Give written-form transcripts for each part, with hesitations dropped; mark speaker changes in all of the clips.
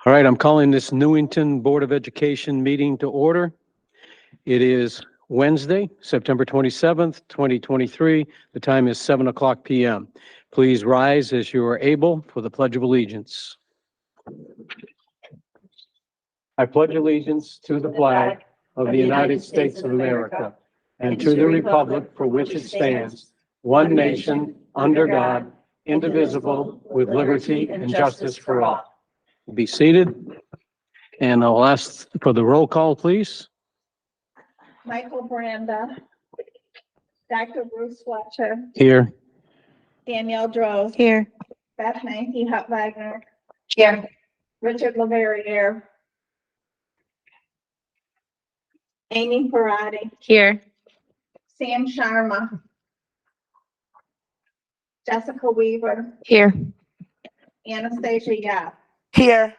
Speaker 1: All right, I'm calling this Newington Board of Education meeting to order. It is Wednesday, September 27th, 2023. The time is 7 o'clock p.m. Please rise as you are able for the Pledge of Allegiance. I pledge allegiance to the flag of the United States of America and to the republic for which it stands, one nation, under God, indivisible, with liberty and justice for all. Be seated. And I'll ask for the roll call, please.
Speaker 2: Michael Branda, Dr. Bruce Fletcher,
Speaker 1: Here.
Speaker 2: Danielle Droz,
Speaker 3: Here.
Speaker 2: Beth Mankey Hutt Wagner,
Speaker 3: Here.
Speaker 2: Richard Leverrier, Amy Parati,
Speaker 3: Here.
Speaker 2: Sam Sharma, Jessica Weaver,
Speaker 3: Here.
Speaker 2: Anastasia Yap.
Speaker 3: Here.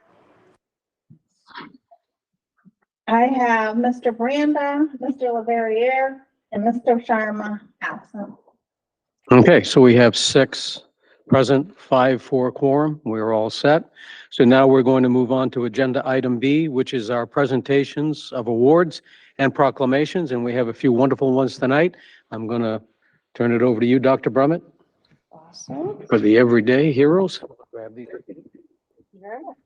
Speaker 2: I have Mr. Branda, Mr. Leverrier, and Mr. Sharma absent.
Speaker 1: Okay, so we have 6 present, 5 for quorum. We're all set. So now we're going to move on to agenda item B, which is our presentations of awards and proclamations. And we have a few wonderful ones tonight. I'm going to turn it over to you, Dr. Brummett,
Speaker 3: Awesome.
Speaker 1: for the everyday heroes. Grab these.
Speaker 3: Thank you very much.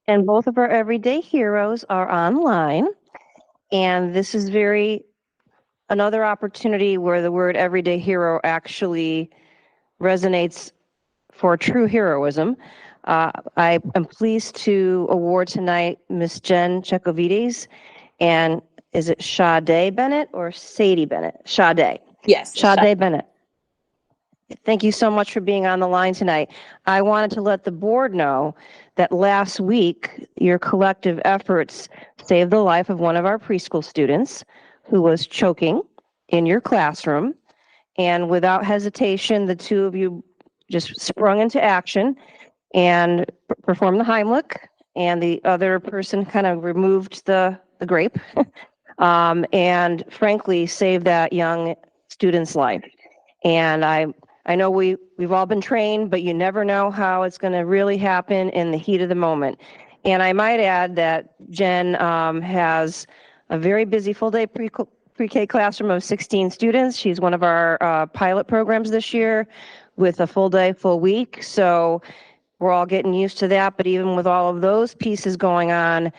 Speaker 3: And both of our everyday heroes are online. And this is another opportunity where the word everyday hero actually resonates for true heroism. I am pleased to award tonight Miss Jen Checovides, and is it Sade Bennett or Sadie Bennett? Sade.
Speaker 4: Yes.
Speaker 3: Sade Bennett. Thank you so much for being on the line tonight. I wanted to let the board know that last week, your collective efforts saved the life of one of our preschool students who was choking in your classroom. And without hesitation, the two of you just sprung into action and performed the Heimlich, and the other person kind of removed the grape and frankly saved that young student's life. And I know we've all been trained, but you never know how it's going to really happen in the heat of the moment. And I might add that Jen has a very busy full-day pre-K classroom of 16 students. She's one of our pilot programs this year with a full day, full week. So we're all getting used to that. But even with all of those pieces going on,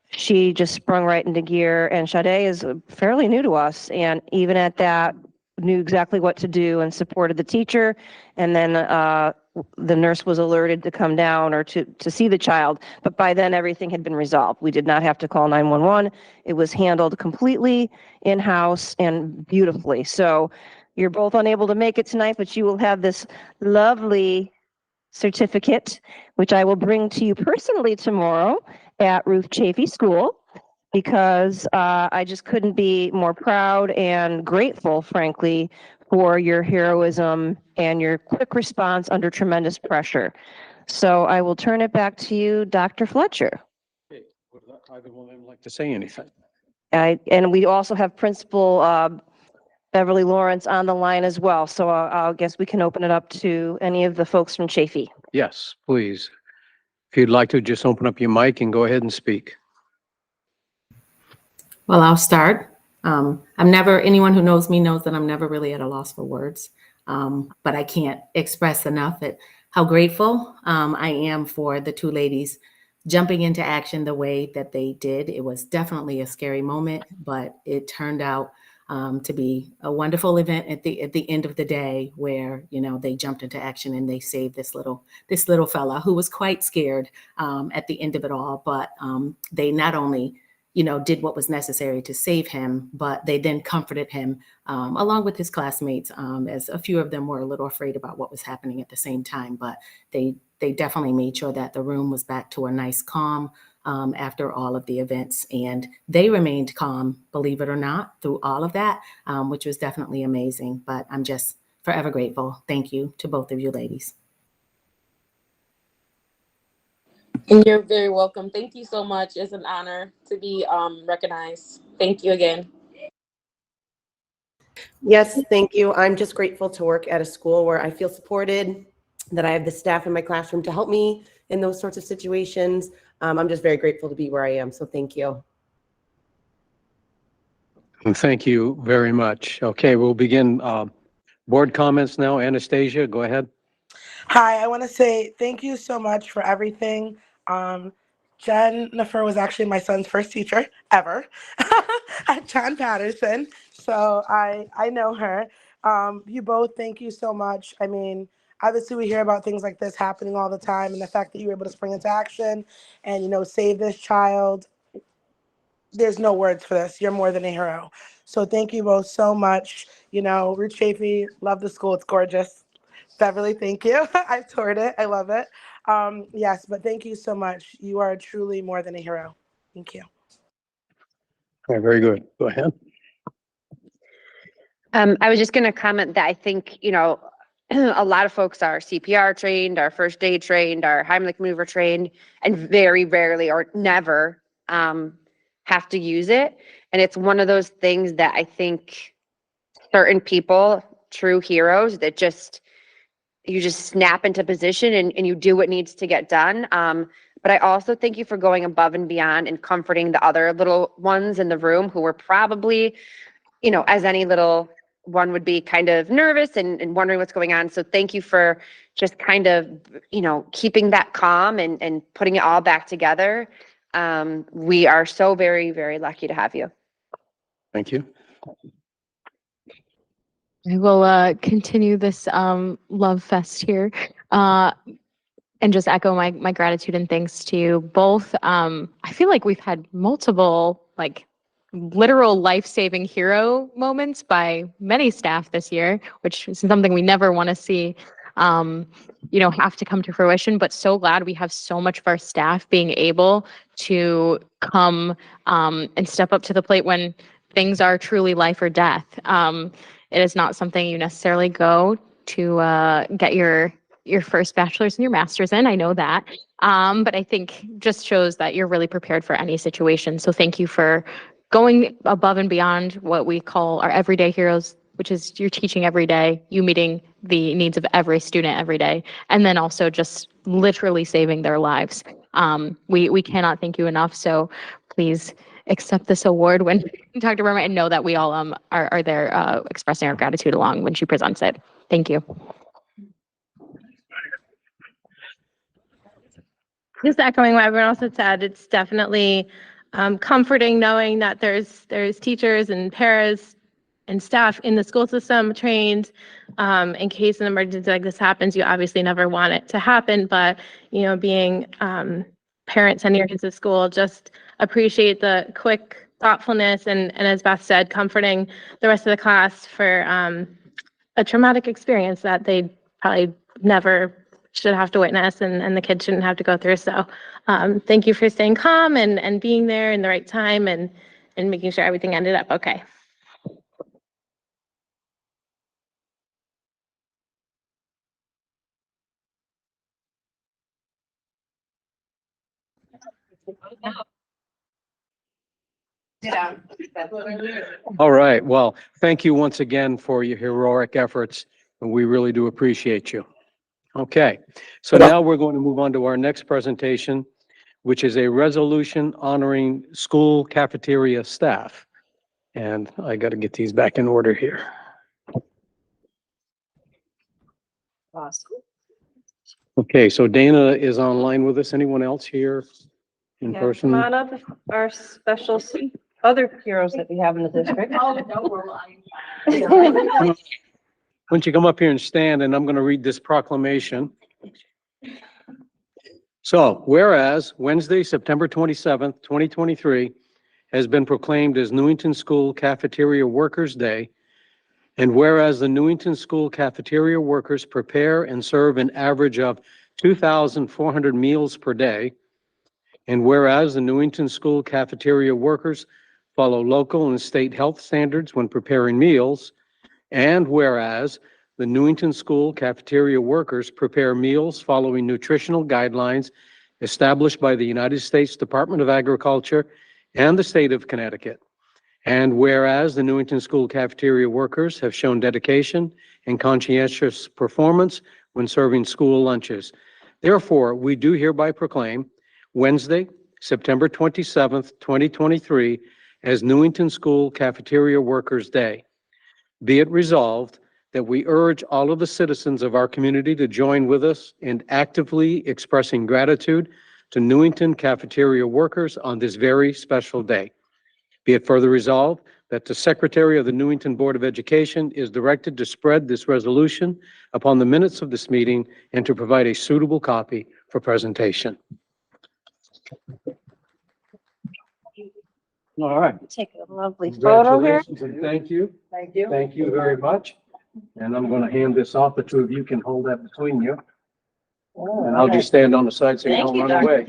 Speaker 3: she just sprung right into gear. And Sade is fairly new to us. And even at that, knew exactly what to do and supported the teacher. And then the nurse was alerted to come down or to see the child. But by then, everything had been resolved. We did not have to call 911. It was handled completely in-house and beautifully. So you're both unable to make it tonight, but you will have this lovely certificate, which I will bring to you personally tomorrow at Ruth Chafee School, because I just couldn't be more proud and grateful, frankly, for your heroism and your quick response under tremendous pressure. So I will turn it back to you, Dr. Fletcher.
Speaker 1: Okay, would either one of them like to say anything?
Speaker 3: And we also have Principal Beverly Lawrence on the line as well. So I guess we can open it up to any of the folks from Chafee.
Speaker 1: Yes, please. If you'd like to, just open up your mic and go ahead and speak.
Speaker 4: Well, I'll start. Anyone who knows me knows that I'm never really at a loss for words, but I can't express enough how grateful I am for the two ladies jumping into action the way that they did. It was definitely a scary moment, but it turned out to be a wonderful event at the end of the day, where they jumped into action and they saved this little fella who was quite scared at the end of it all. But they not only did what was necessary to save him, but they then comforted him along with his classmates, as a few of them were a little afraid about what was happening at the same time. But they definitely made sure that the room was back to a nice calm after all of the events. And they remained calm, believe it or not, through all of that, which was definitely amazing. But I'm just forever grateful. Thank you to both of you ladies.
Speaker 5: You're very welcome. Thank you so much. It's an honor to be recognized. Thank you again.
Speaker 6: Yes, thank you. I'm just grateful to work at a school where I feel supported, that I have the staff in my classroom to help me in those sorts of situations. I'm just very grateful to be where I am. So thank you.
Speaker 1: And thank you very much. Okay, we'll begin board comments now. Anastasia, go ahead.
Speaker 7: Hi, I want to say thank you so much for everything. Jennifer was actually my son's first teacher ever at John Patterson. So I know her. You both, thank you so much. I mean, obviously we hear about things like this happening all the time, and the fact that you were able to spring into action and, save this child. There's no words for this. You're more than a hero. So thank you both so much. Ruth Chafee, love the school. It's gorgeous. Beverly, thank you. I've toured it. I love it. Yes, but thank you so much. You are truly more than a hero. Thank you.
Speaker 1: Okay, very good. Go ahead.
Speaker 8: I was just going to comment that I think, a lot of folks are CPR trained, are first aid trained, are Heimlich maneuver trained, and very rarely or never have to use it. And it's one of those things that I think certain people, true heroes, that you just snap into position and you do what needs to get done. But I also thank you for going above and beyond and comforting the other little ones in the room who were probably, as any little one would be, kind of nervous and wondering what's going on. So thank you for just kind of, keeping that calm and putting it all back together. We are so very, very lucky to have you.
Speaker 1: Thank you.
Speaker 9: I will continue this love fest here and just echo my gratitude and thanks to you both. I feel like we've had multiple literal life-saving hero moments by many staff this year, which is something we never want to see have to come to fruition, but so glad we have so much of our staff being able to come and step up to the plate when things are truly life or death. It is not something you necessarily go to get your first bachelor's and your master's in. I know that. But I think just shows that you're really prepared for any situation. So thank you for going above and beyond what we call our everyday heroes, which is you're teaching every day, you meeting the needs of every student every day, and then also just literally saving their lives. We cannot thank you enough. So please accept this award when Dr. Burma, and know that we all are there expressing our gratitude along when she presents it. Thank you.
Speaker 10: Just echoing what everyone else had said, it's definitely comforting knowing that there's teachers and paras and staff in the school system trained in case an emergency like this happens. You obviously never want it to happen, but being parents and your kids at school, just appreciate the quick thoughtfulness and as Beth said, comforting the rest of the class for a traumatic experience that they probably never should have to witness and the kids shouldn't have to go through. So thank you for staying calm and being there in the right time and making sure everything ended up okay.
Speaker 1: All right. Well, thank you once again for your heroic efforts, and we really do appreciate you. Okay, so now we're going to move on to our next presentation, which is a resolution honoring school cafeteria staff. And I got to get these back in order here. Okay, so Dana is online with us. Anyone else here in person?
Speaker 3: Come on up, our special other heroes that we have in the district.
Speaker 1: Why don't you come up here and stand, and I'm going to read this proclamation. So, whereas Wednesday, September 27th, 2023, has been proclaimed as Newington School Cafeteria Workers' Day, and whereas the Newington School Cafeteria workers prepare and serve an average of 2,400 meals per day, and whereas the Newington School Cafeteria workers follow local and state health standards when preparing meals, and whereas the Newington School Cafeteria workers prepare meals following nutritional guidelines established by the United States Department of Agriculture and the state of Connecticut. And whereas the Newington School Cafeteria workers have shown dedication and conscientious performance when serving school lunches. Therefore, we do hereby proclaim Wednesday, September 27th, 2023, as Newington School Cafeteria Workers' Day. Be it resolved that we urge all of the citizens of our community to join with us in actively expressing gratitude to Newington cafeteria workers on this very special day. Be it further resolved that the Secretary of the Newington Board of Education is directed to spread this resolution upon the minutes of this meeting and to provide a suitable copy for presentation. All right.
Speaker 3: Take a lovely photo here.
Speaker 1: Congratulations and thank you. Thank you. Thank you very much. And I'm going to hand this off. The two of you can hold that between you. And I'll just stand on the side so you don't run away.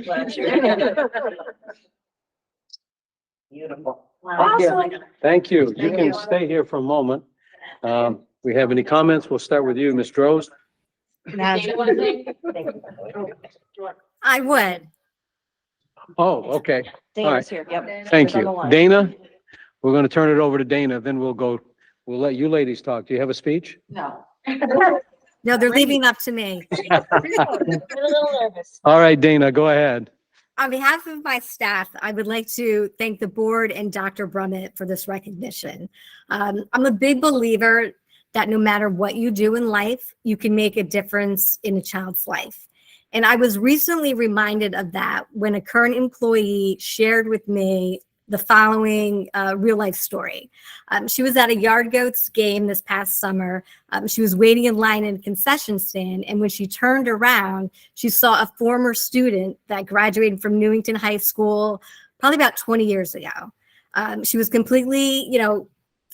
Speaker 2: Beautiful.
Speaker 1: Awesome. Thank you. You can stay here for a moment. We have any comments? We'll start with you, Ms. Droz.
Speaker 11: I would.
Speaker 1: Oh, okay.
Speaker 3: Dana's here. Yep.
Speaker 1: Thank
Speaker 3: She's on the
Speaker 1: you.
Speaker 3: line.
Speaker 1: Dana, we're going to turn it over to Dana, then we'll let you ladies talk. Do you have a speech?
Speaker 3: No.
Speaker 11: No, they're leaving up to me.
Speaker 3: A little nervous.
Speaker 1: All right, Dana, go ahead.
Speaker 11: On behalf of my staff, I would like to thank the board and Dr. Brummett for this recognition. I'm a big believer that no matter what you do in life, you can make a difference in a child's life. And I was recently reminded of that when a current employee shared with me the following real life story. She was at a Yard Goats game this past summer. She was waiting in line in a concession stand. And when she turned around, she saw a former student that graduated from Newington High School probably about 20 years ago. She was completely,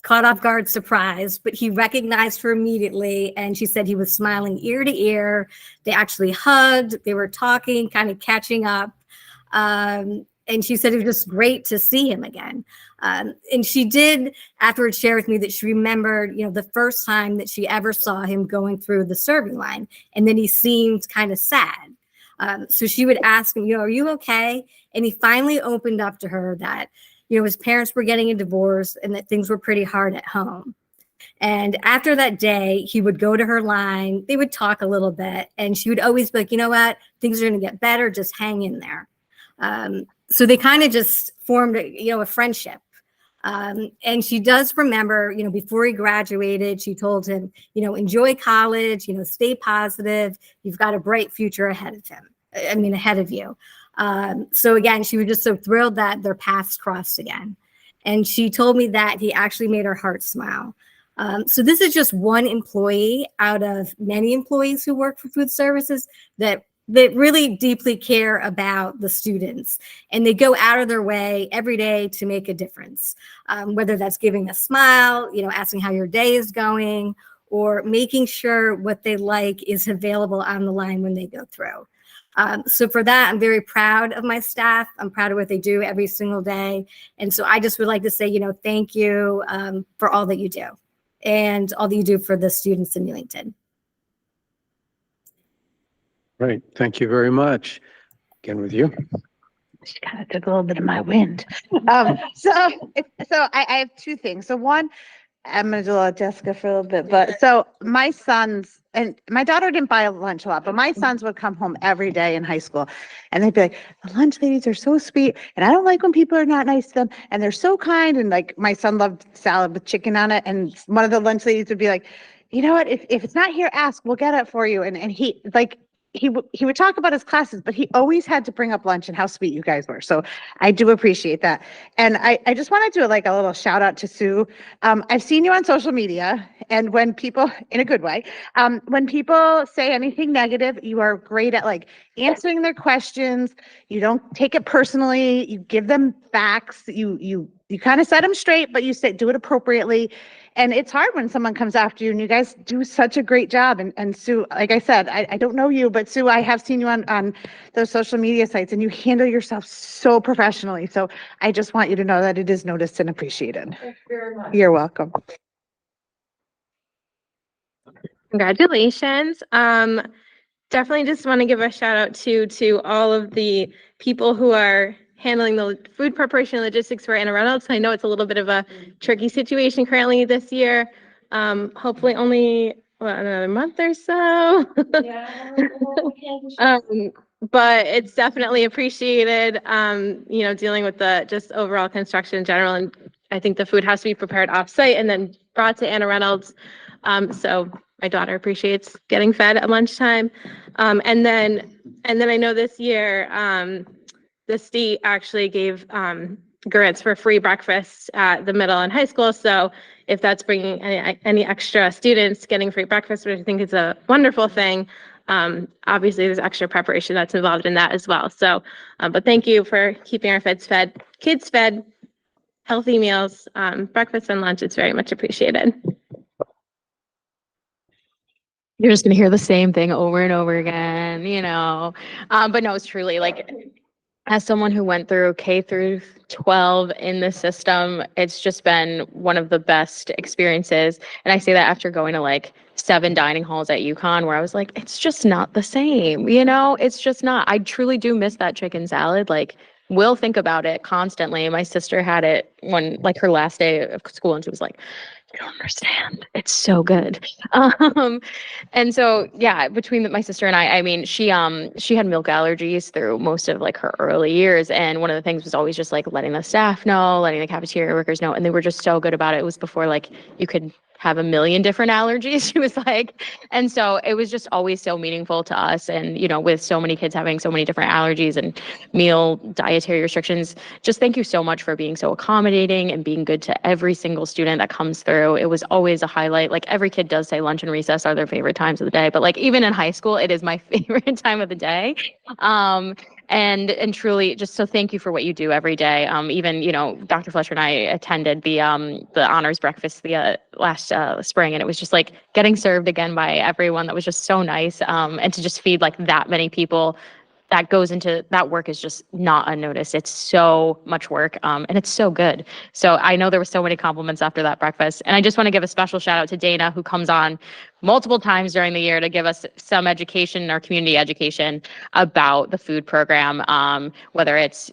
Speaker 11: caught off guard, surprised, but he recognized her immediately. And she said he was smiling ear to ear. They actually hugged. They were talking, kind of catching up. And she said it was just great to see him again. And she did afterwards share with me that she remembered, the first time that she ever saw him going through the serving line. And then he seemed kind of sad. So she would ask him, are you okay? And he finally opened up to her that, his parents were getting a divorce and that things were pretty hard at home. And after that day, he would go to her line. They would talk a little bit. And she would always be like, you know what? Things are going to get better. Just hang in there. So they kind of just formed, a friendship. And she does remember, before he graduated, she told him, enjoy college, stay positive. You've got a bright future ahead of you. So again, she was just so thrilled that their paths crossed again. And she told me that he actually made her heart smile. So this is just one employee out of many employees who work for food services that really deeply care about the students, and they go out of their way every day to make a difference, whether that's giving a smile, asking how your day is going, or making sure what they like is available on the line when they go through. So for that, I'm very proud of my staff. I'm proud of what they do every single day. And so I just would like to say, thank you for all that you do and all that you do for the students in Newington.
Speaker 1: Great. Thank you very much. Again with you.
Speaker 12: She kind of took a little bit of my wind. So I have two things. So one, I'm going to do Jessica for a little bit, but so my sons, and my daughter didn't buy lunch a lot, but my sons would come home every day in high school and they'd be like, the lunch ladies are so sweet. And I don't like when people are not nice to them. And they're so kind. And like my son loved salad with chicken on it. And one of the lunch ladies would be like, you know what, if it's not here, ask, we'll get it for you. And he would talk about his classes, but he always had to bring up lunch and how sweet you guys were. So I do appreciate that. And I just want to do like a little shout out to Sue. I've seen you on social media, and when people, in a good way, when people say anything negative, you are great at like answering their questions. You don't take it personally. You give them facts. You kind of set them straight, but you do it appropriately. And it's hard when someone comes after you, and you guys do such a great job. And Sue, like I said, I don't know you, but Sue, I have seen you on those social media sites, and you handle yourself so professionally. So I just want you to know that it is noticed and appreciated. Thank you very much. You're welcome.
Speaker 10: Congratulations. Definitely just want to give a shout out to all of the people who are handling the food preparation and logistics for Anna Reynolds. I know it's a little bit of a tricky situation currently this year. Hopefully only another month or so. But it's definitely appreciated, dealing with the just overall construction in general. And I think the food has to be prepared off-site and then brought to Anna Reynolds. So my daughter appreciates getting fed at lunchtime. And then I know this year, the state actually gave grants for free breakfast at the middle and high school. So if that's bringing any extra students getting free breakfast, which I think is a wonderful thing, obviously there's extra preparation that's involved in that as well. So, but thank you for keeping our kids fed, healthy meals, breakfast and lunch. It's very much appreciated.
Speaker 9: You're just gonna hear the same thing over and over again, but no, it's truly like, as someone who went through K through 12 in the system, it's just been one of the best experiences. And I say that after going to like 7 dining halls at UConn, where I was like, it's just not the same, it's just not. I truly do miss that chicken salad. Like, we'll think about it constantly. My sister had it when, like, her last day of school, and she was like, you don't understand. It's so good. And so, yeah, between my sister and I mean, she had milk allergies through most of like her early years. And one of the things was always just like letting the staff know, letting the cafeteria workers know. And they were just so good about it. It was before like you could have a million different allergies. She was like, and so it was just always so meaningful to us. And, with so many kids having so many different allergies and meal dietary restrictions, just thank you so much for being so accommodating and being good to every single student that comes through. It was always a highlight. Like, every kid does say lunch and recess are their favorite times of the day, but like even in high school, it is my favorite time of the day. And truly, just so thank you for what you do every day. Even, Dr. Fletcher and I attended the honors breakfast the last spring, and it was just like getting served again by everyone. That was just so nice. And to just feed like that many people, that goes into that work is just not unnoticed. It's so much work, and it's so good. So I know there were so many compliments after that breakfast. And I just want to give a special shout out to Dana, who comes on multiple times during the year to give us some education or community education about the food program, whether it's,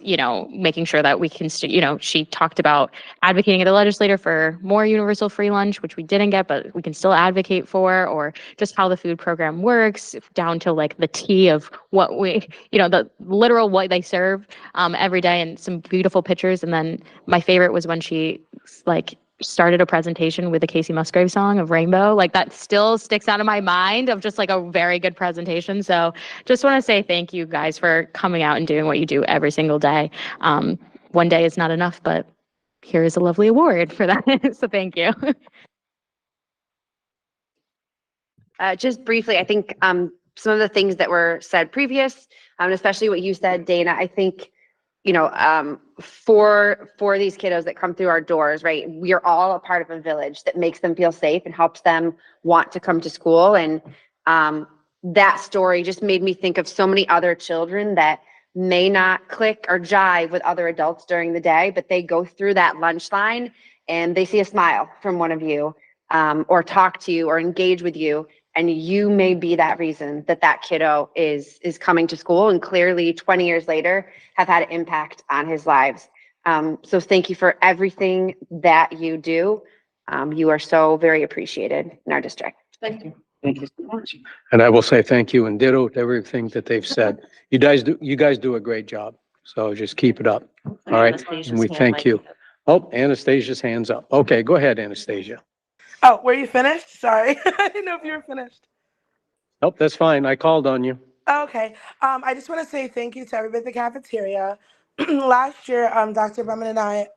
Speaker 9: making sure that we can, she talked about advocating at the legislature for more universal free lunch, which we didn't get, but we can still advocate for, or just how the food program works down to like the tea of what we, the literal what they serve every day, and some beautiful pictures. And then my favorite was when she like started a presentation with the Casey Musgrave song of Rainbow. Like, that still sticks out of my mind of just like a very good presentation. So just want to say thank you guys for coming out and doing what you do every single day. One day is not enough, but here is a lovely award for that. So thank you.
Speaker 8: Just briefly, I think some of the things that were said previous, especially what you said, Dana, I think, for these kiddos that come through our doors, right, we are all a part of a village that makes them feel safe and helps them want to come to school. And that story just made me think of so many other children that may not click or jive with other adults during the day, but they go through that lunch line and they see a smile from one of you, or talk to you or engage with you. And you may be that reason that kiddo is coming to school, and clearly 20 years later have had an impact on his lives. So thank you for everything that you do. You are so very appreciated in our district.
Speaker 1: Thank you. Thank you so much. And I will say thank you and ditto to everything that they've said. You guys do a great job. So just keep it up. All right. And we thank you. Oh, Anastasia's hands up. Okay, go ahead, Anastasia.
Speaker 7: Oh, were you finished? Sorry. I didn't know if you were finished.
Speaker 1: Nope, that's fine. I called on you.
Speaker 7: Okay. I just want to say thank you to everybody at the cafeteria. Last year, Dr. Brumman and I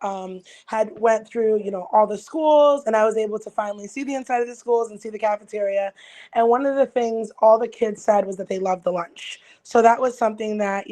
Speaker 7: had went through, all the schools, and I was able to finally see the inside of the schools and see the cafeteria. And one of the things all the kids said was that they loved the lunch. So that was something that,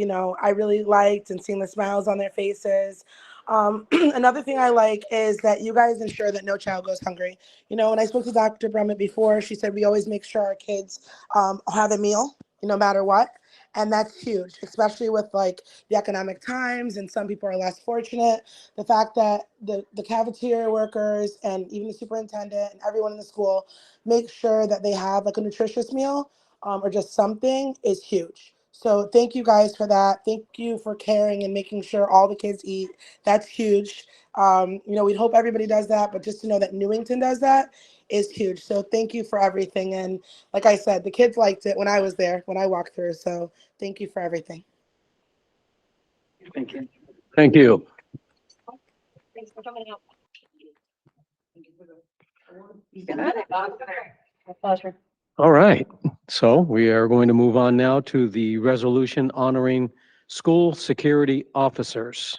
Speaker 7: I really liked, and seeing the smiles on their faces. Another thing I like is that you guys ensure that no child goes hungry. When I spoke to Dr. Brumman before, she said we always make sure our kids have a meal, no matter what. And that's huge, especially with like the economic times, and some people are less fortunate. The fact that the cafeteria workers and even the superintendent and everyone in the school make sure that they have like a nutritious meal, or just something, is huge. So thank you guys for that. Thank you for caring and making sure all the kids eat. That's huge. We'd hope everybody does that, but just to know that Newington does that is huge. So thank you for everything. And like I said, the kids liked it when I was there, when I walked through. So thank you for everything.
Speaker 1: Thank you. Thank you.
Speaker 10: Thanks for coming out.
Speaker 3: Pleasure.
Speaker 1: All right. So we are going to move on now to the resolution honoring school security officers.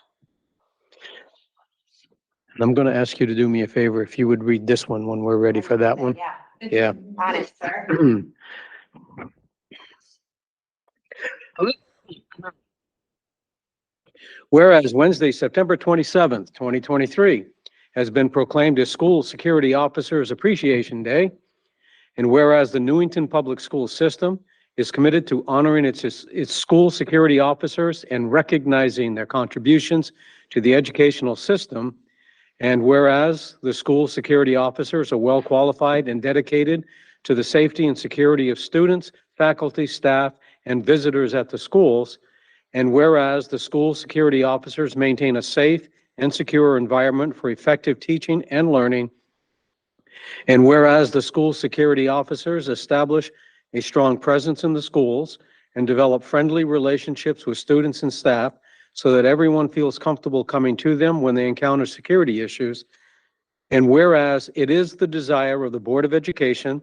Speaker 1: And I'm going to ask you to do me a favor if you would read this one when we're ready for that one. Yeah.
Speaker 8: Honest, sir.
Speaker 1: Whereas Wednesday, September 27th, 2023 has been proclaimed as School Security Officers Appreciation Day. And whereas the Newington Public School System is committed to honoring its school security officers and recognizing their contributions to the educational system. And whereas the school security officers are well qualified and dedicated to the safety and security of students, faculty, staff, and visitors at the schools. And whereas the school security officers maintain a safe and secure environment for effective teaching and learning. And whereas the school security officers establish a strong presence in the schools and develop friendly relationships with students and staff so that everyone feels comfortable coming to them when they encounter security issues. And whereas it is the desire of the Board of Education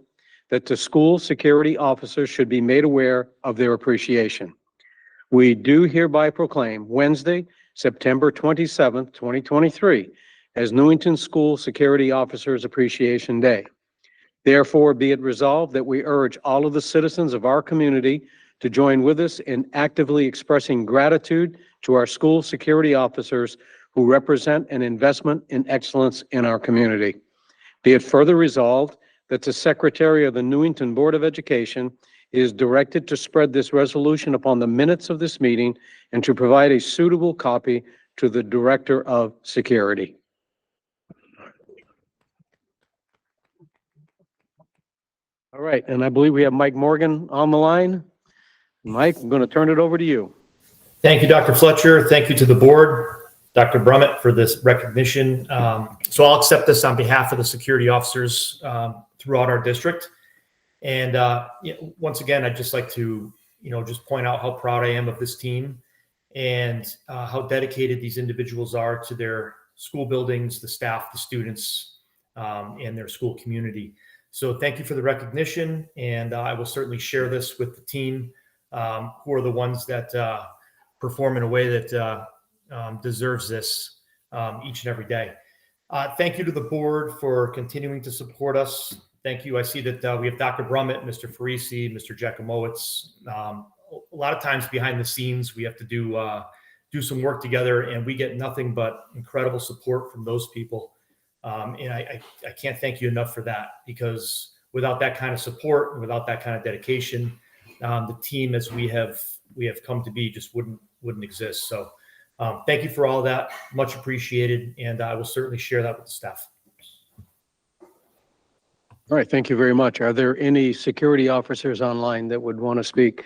Speaker 1: that the school security officers should be made aware of their appreciation. We do hereby proclaim Wednesday, September 27th, 2023, as Newington School Security Officers Appreciation Day. Therefore, be it resolved that we urge all of the citizens of our community to join with us in actively expressing gratitude to our school security officers who represent an investment in excellence in our community. Be it further resolved that the Secretary of the Newington Board of Education is directed to spread this resolution upon the minutes of this meeting and to provide a suitable copy to the Director of Security. All right, and I believe we have Mike Morgan on the line. Mike, I'm going to turn it over to you.
Speaker 13: Thank you, Dr. Fletcher. Thank you to the board, Dr. Brummett, for this recognition. So I'll accept this on behalf of the security officers throughout our district. And once again, I'd just like to, just point out how proud I am of this team and how dedicated these individuals are to their school buildings, the staff, the students, and their school community. So thank you for the recognition, and I will certainly share this with the team, who are the ones that perform in a way that deserves this each and every day. Thank you to the board for continuing to support us. Thank you. I see that we have Dr. Brummett, Mr. Farisi, Mr. Jacomowitz. A lot of times behind the scenes, we have to do some work together, and we get nothing but incredible support from those people. And I can't thank you enough for that, because without that kind of support and without that kind of dedication, the team as we have come to be just wouldn't exist. So thank you for all that. Much appreciated. And I will certainly share that with the staff.
Speaker 1: All right, thank you very much. Are there any security officers online that would want to speak?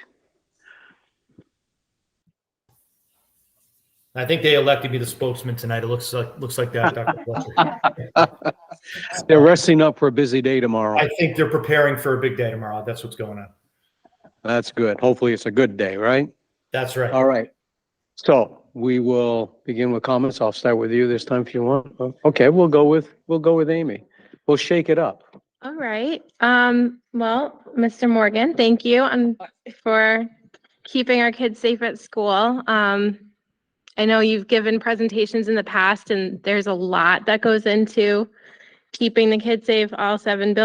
Speaker 13: I think they elected me the spokesman tonight. It looks like that, Dr. Fletcher.
Speaker 1: They're resting up for a busy day tomorrow.
Speaker 13: I think they're preparing for a big day tomorrow. That's what's going on.
Speaker 1: That's good. Hopefully it's a good day, right?
Speaker 13: That's right.
Speaker 1: All right. So we will begin with comments. I'll start with you this time if you want. Okay, we'll go with Amy. We'll shake it up.
Speaker 10: All right. Well, Mr. Morgan, thank you for keeping our kids safe at school. I know you've given presentations in the past, and there's a lot that goes into keeping the kids safe, all 8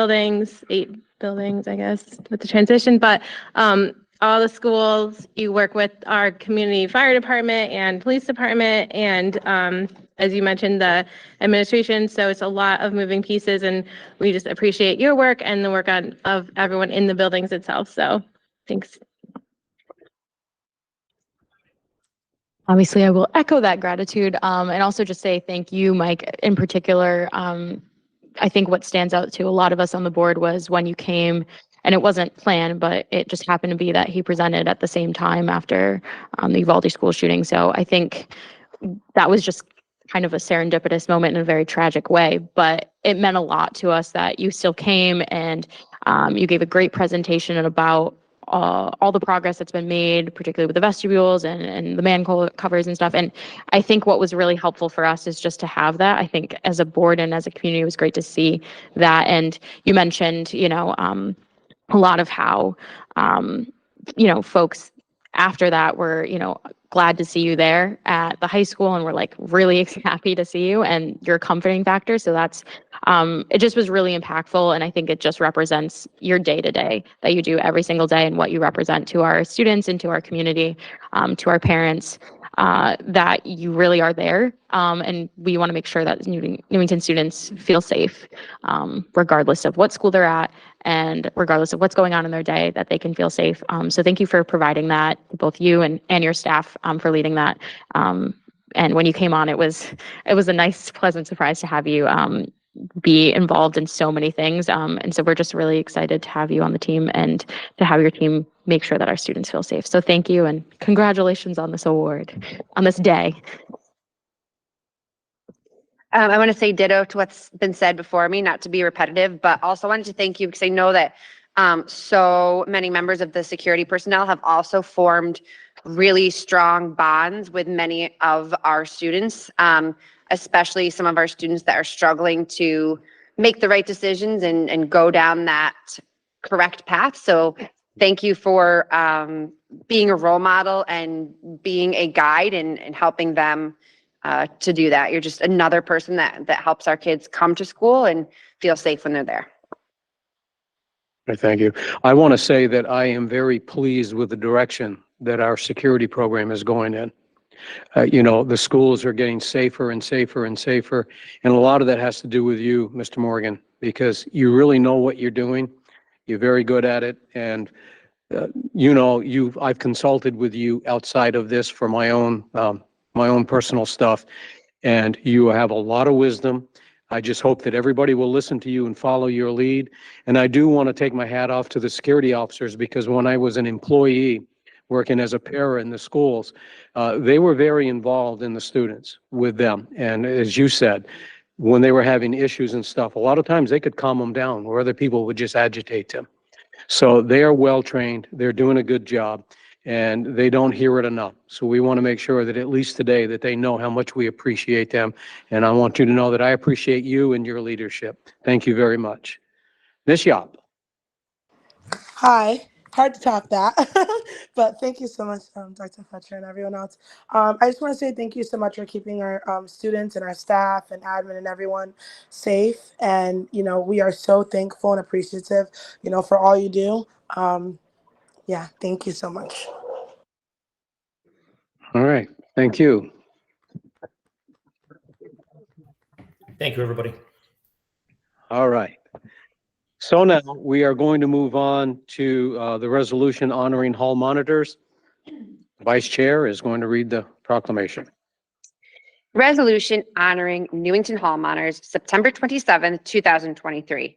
Speaker 10: buildings, I guess, with the transition, but all the schools, you work with our community fire department and police department, and as you mentioned, the administration. So it's a lot of moving pieces, and we just appreciate your work and the work of everyone in the buildings itself. So thanks.
Speaker 9: Obviously, I will echo that gratitude and also just say thank you, Mike, in particular. I think what stands out to a lot of us on the board was when you came and it wasn't planned, but it just happened to be that he presented at the same time after the Uvalde school shooting. So I think that was just kind of a serendipitous moment in a very tragic way, but it meant a lot to us that you still came and you gave a great presentation about all the progress that's been made, particularly with the vestibules and the covers and stuff. And I think what was really helpful for us is just to have that. I think as a board and as a community, it was great to see that. And you mentioned, a lot of how, folks after that were, glad to see you there at the high school, and we're like really happy to see you and your comforting factor. So that's it just was really impactful, and I think it just represents your day to day that you do every single day and what you represent to our students and to our community, to our parents, that you really are there, and we want to make sure that Newington students feel safe, regardless of what school they're at and regardless of what's going on in their day, that they can feel safe. So thank you for providing that, both you and your staff, for leading that. And when you came on, it was a nice, pleasant surprise to have you be involved in so many things. And so we're just really excited to have you on the team and to have your team make sure that our students feel safe. So thank you and congratulations on this award, on this day.
Speaker 8: I want to say ditto to what's been said before me, not to be repetitive, but also wanted to thank you because I know that so many members of the security personnel have also formed really strong bonds with many of our students, especially some of our students that are struggling to make the right decisions and go down that correct path. So thank you for being a role model and being a guide and helping them to do that. You're just another person that helps our kids come to school and feel safe when they're there.
Speaker 1: Thank you. I want to say that I am very pleased with the direction that our security program is going in. The schools are getting safer and safer and safer, and a lot of that has to do with you, Mr. Morgan, because you really know what you're doing. You're very good at it, and I've consulted with you outside of this for my own personal stuff, and you have a lot of wisdom. I just hope that everybody will listen to you and follow your lead. And I do want to take my hat off to the security officers, because when I was an employee working as a para in the schools, they were very involved in the students with them. And as you said, when they were having issues and stuff, a lot of times they could calm them down where other people would just agitate them. So they are well trained, they're doing a good job, and they don't hear it enough. So we want to make sure that at least today that they know how much we appreciate them. And I want you to know that I appreciate you and your leadership. Thank you very much. Ms. Yap.
Speaker 7: Hi, hard to top that, but thank you so much, Dr. Fletcher and everyone else. I just want to say thank you so much for keeping our students and our staff and admin and everyone safe. And, we are so thankful and appreciative, for all you do. Yeah, thank you so much.
Speaker 1: All right, thank you.
Speaker 13: Thank you, everybody.
Speaker 1: All right. So now we are going to move on to the resolution honoring hall monitors. Vice Chair is going to read the proclamation.
Speaker 8: Resolution honoring Newington Hall monitors, September 27th, 2023.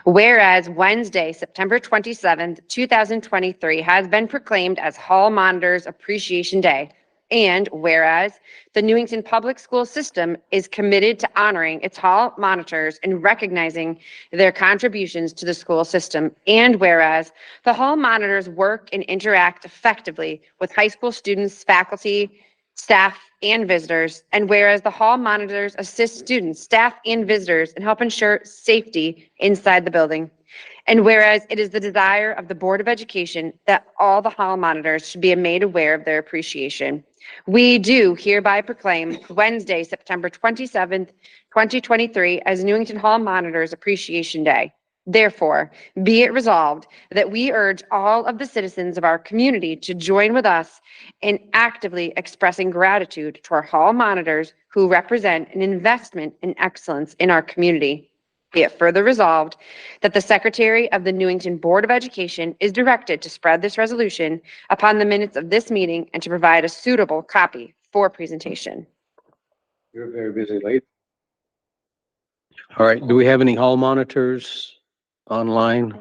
Speaker 8: Whereas Wednesday, September 27th, 2023 has been proclaimed as Hall Monitors Appreciation Day. And whereas the Newington Public School System is committed to honoring its hall monitors and recognizing their contributions to the school system. And whereas the hall monitors work and interact effectively with high school students, faculty, staff, and visitors. And whereas the hall monitors assist students, staff, and visitors and help ensure safety inside the building. And whereas it is the desire of the Board of Education that all the hall monitors should be made aware of their appreciation, we do hereby proclaim Wednesday, September 27th, 2023 as Newington Hall Monitors Appreciation Day. Therefore, be it resolved that we urge all of the citizens of our community to join with us in actively expressing gratitude to our hall monitors who represent an investment in excellence in our community. Be it further resolved that the Secretary of the Newington Board of Education is directed to spread this resolution upon the minutes of this meeting and to provide a suitable copy for presentation.
Speaker 1: You're a very busy lady. All right, do we have any hall monitors online?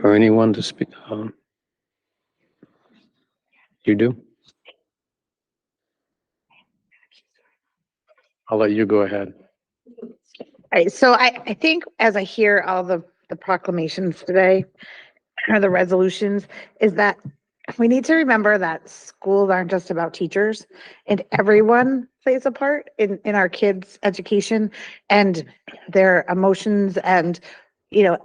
Speaker 1: or anyone to speak? You do? I'll let you go ahead.
Speaker 12: All right, so I think as I hear all the proclamations today, or the resolutions, is that we need to remember that schools aren't just about teachers, and everyone plays a part in our kids' education and their emotions, and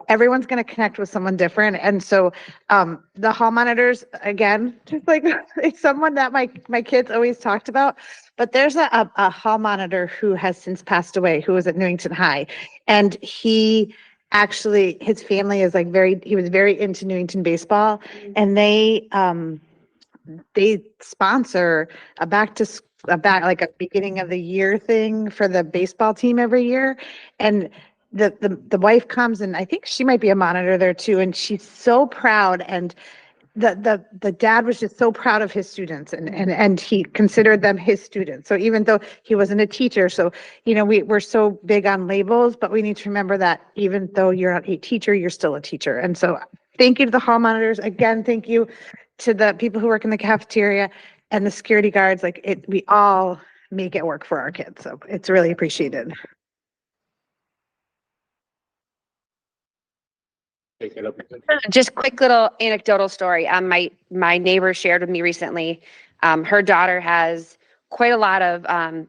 Speaker 12: everyone's going to connect with someone different. And so the hall monitors, again, just like it's someone that my kids always talked about, but there's a hall monitor who has since passed away, who was at Newington High, and his family is he was very into Newington baseball, and they sponsor a like a beginning of the year thing for the baseball team every year. And the wife comes, and I think she might be a monitor there too, and she's so proud. And the dad was just so proud of his students, and he considered them his students. So even though he wasn't a teacher, so we're so big on labels, but we need to remember that even though you're not a teacher, you're still a teacher. And so thank you to the hall monitors. Again, thank you to the people who work in the cafeteria and the security guards. We all make it work for our kids. So it's really appreciated.
Speaker 1: Take it up.
Speaker 8: Just quick little anecdotal story. My neighbor shared with me recently. Her daughter has quite a lot of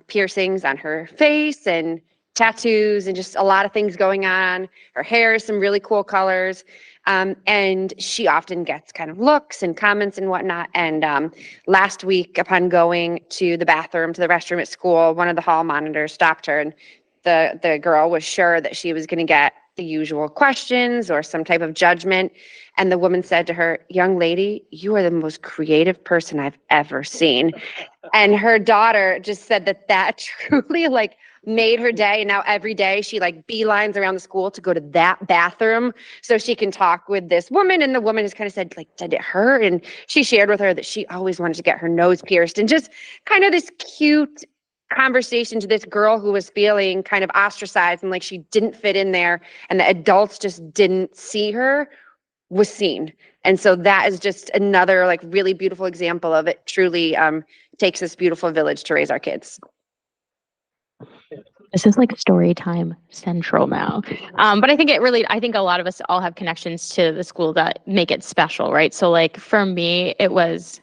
Speaker 8: piercings on her face and tattoos and just a lot of things going on. Her hair is some really cool colors. And she often gets kind of looks and comments and whatnot. And last week, upon going to the restroom at school, one of the hall monitors stopped her, and the girl was sure that she was going to get the usual questions or some type of judgment. And the woman said to her, "Young lady, you are the most creative person I've ever seen." And her daughter just said that truly made her day. And now every day she beelines around the school to go to that bathroom so she can talk with this woman. And the woman has kind of said, did it hurt? And she shared with her that she always wanted to get her nose pierced, and just kind of this cute conversation to this girl who was feeling kind of ostracized and like she didn't fit in there, and the adults just didn't see her, was seen. And so that is just another really beautiful example of it truly takes this beautiful village to raise our kids.
Speaker 9: This is like story time central now. But I think I think a lot of us all have connections to the school that make it special, right? So for me, it was,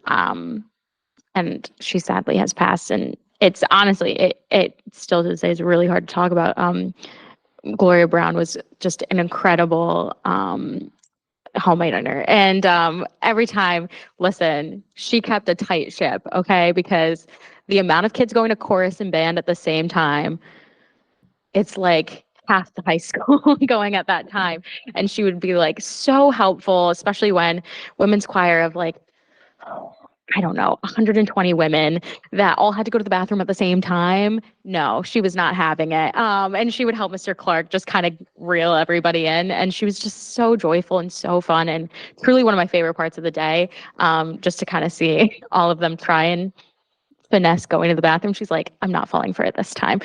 Speaker 9: and she sadly has passed, and it's honestly, it still to this day is really hard to talk about. Gloria Brown was just an incredible hall monitor. And every time, listen, she kept a tight ship, okay? Because the amount of kids going to chorus and band at the same time, it's half the high school going at that time. And she would be so helpful, especially when women's choir of I don't know, 120 women that all had to go to the bathroom at the same time. No, she was not having it. And she would help Mr. Clark just kind of reel everybody in. And she was just so joyful and so fun, and truly one of my favorite parts of the day, just to kind of see all of them try and finesse going to the bathroom. She's like, I'm not falling for it this time.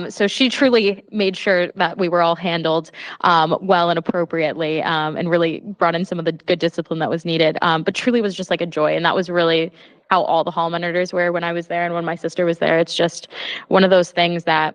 Speaker 9: So she truly made sure that we were all handled well and appropriately, and really brought in some of the good discipline that was needed. But truly was just a joy. And that was really how all the hall monitors were when I was there and when my sister was there. It's just one of those things that,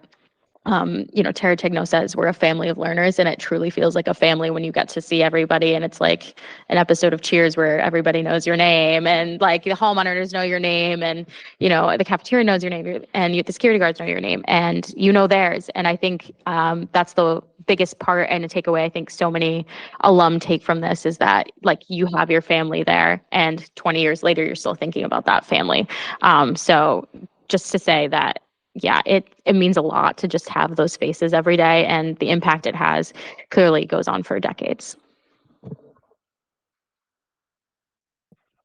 Speaker 9: Tara Tigno says we're a family of learners, and it truly feels like a family when you get to see everybody. And it's like an episode of Cheers where everybody knows your name, and the hall monitors know your name, and the cafeteria knows your name, and the security guards know your name, and theirs. And I think that's the biggest part and a takeaway I think so many alum take from this, is that you have your family there, and 20 years later you're still thinking about that family. So just to say that, yeah, it means a lot to just have those faces every day, and the impact it has clearly goes on for decades.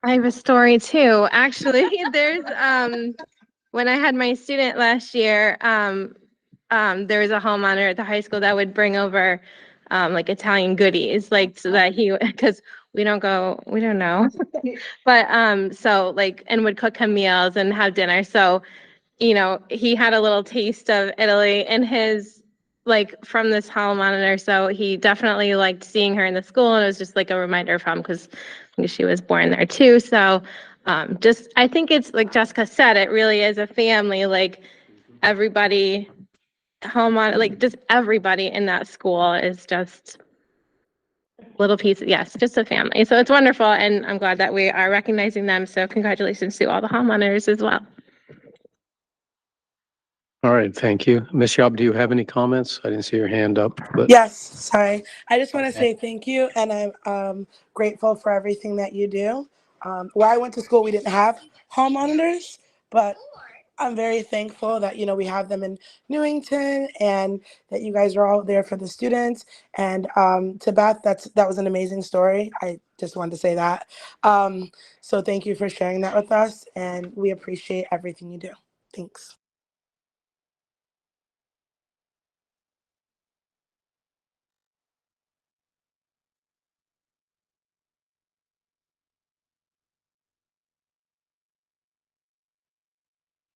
Speaker 10: I have a story too. Actually, there's when I had my student last year, there was a hall monitor at the high school that would bring over Italian goodies, so that because we don't know, but so and would cook him meals and have dinner. So he had a little taste of Italy in his like from this hall monitor. So he definitely liked seeing her in the school, and it was just like a reminder of him because she was born there too. So just I think it's like Jessica said, it really is a family. Like everybody home on like just everybody in that school is just little pieces. Yes, just a family. So it's wonderful, and I'm glad that we are recognizing them. So congratulations to all the hall monitors as well.
Speaker 1: All right, thank you. Ms. Schaub, do you have any comments? I didn't see your hand up, but.
Speaker 7: Yes, sorry. I just want to
Speaker 1: Okay.
Speaker 7: say thank you, and I'm grateful for everything that you do. Where I went to school, we didn't have hall monitors, but I'm very thankful that, you know, we have them in Newington and that you guys are all there for the students. And to Beth, that was an amazing story. I just wanted to say that. So thank you for sharing that with us, and we appreciate everything you do. Thanks.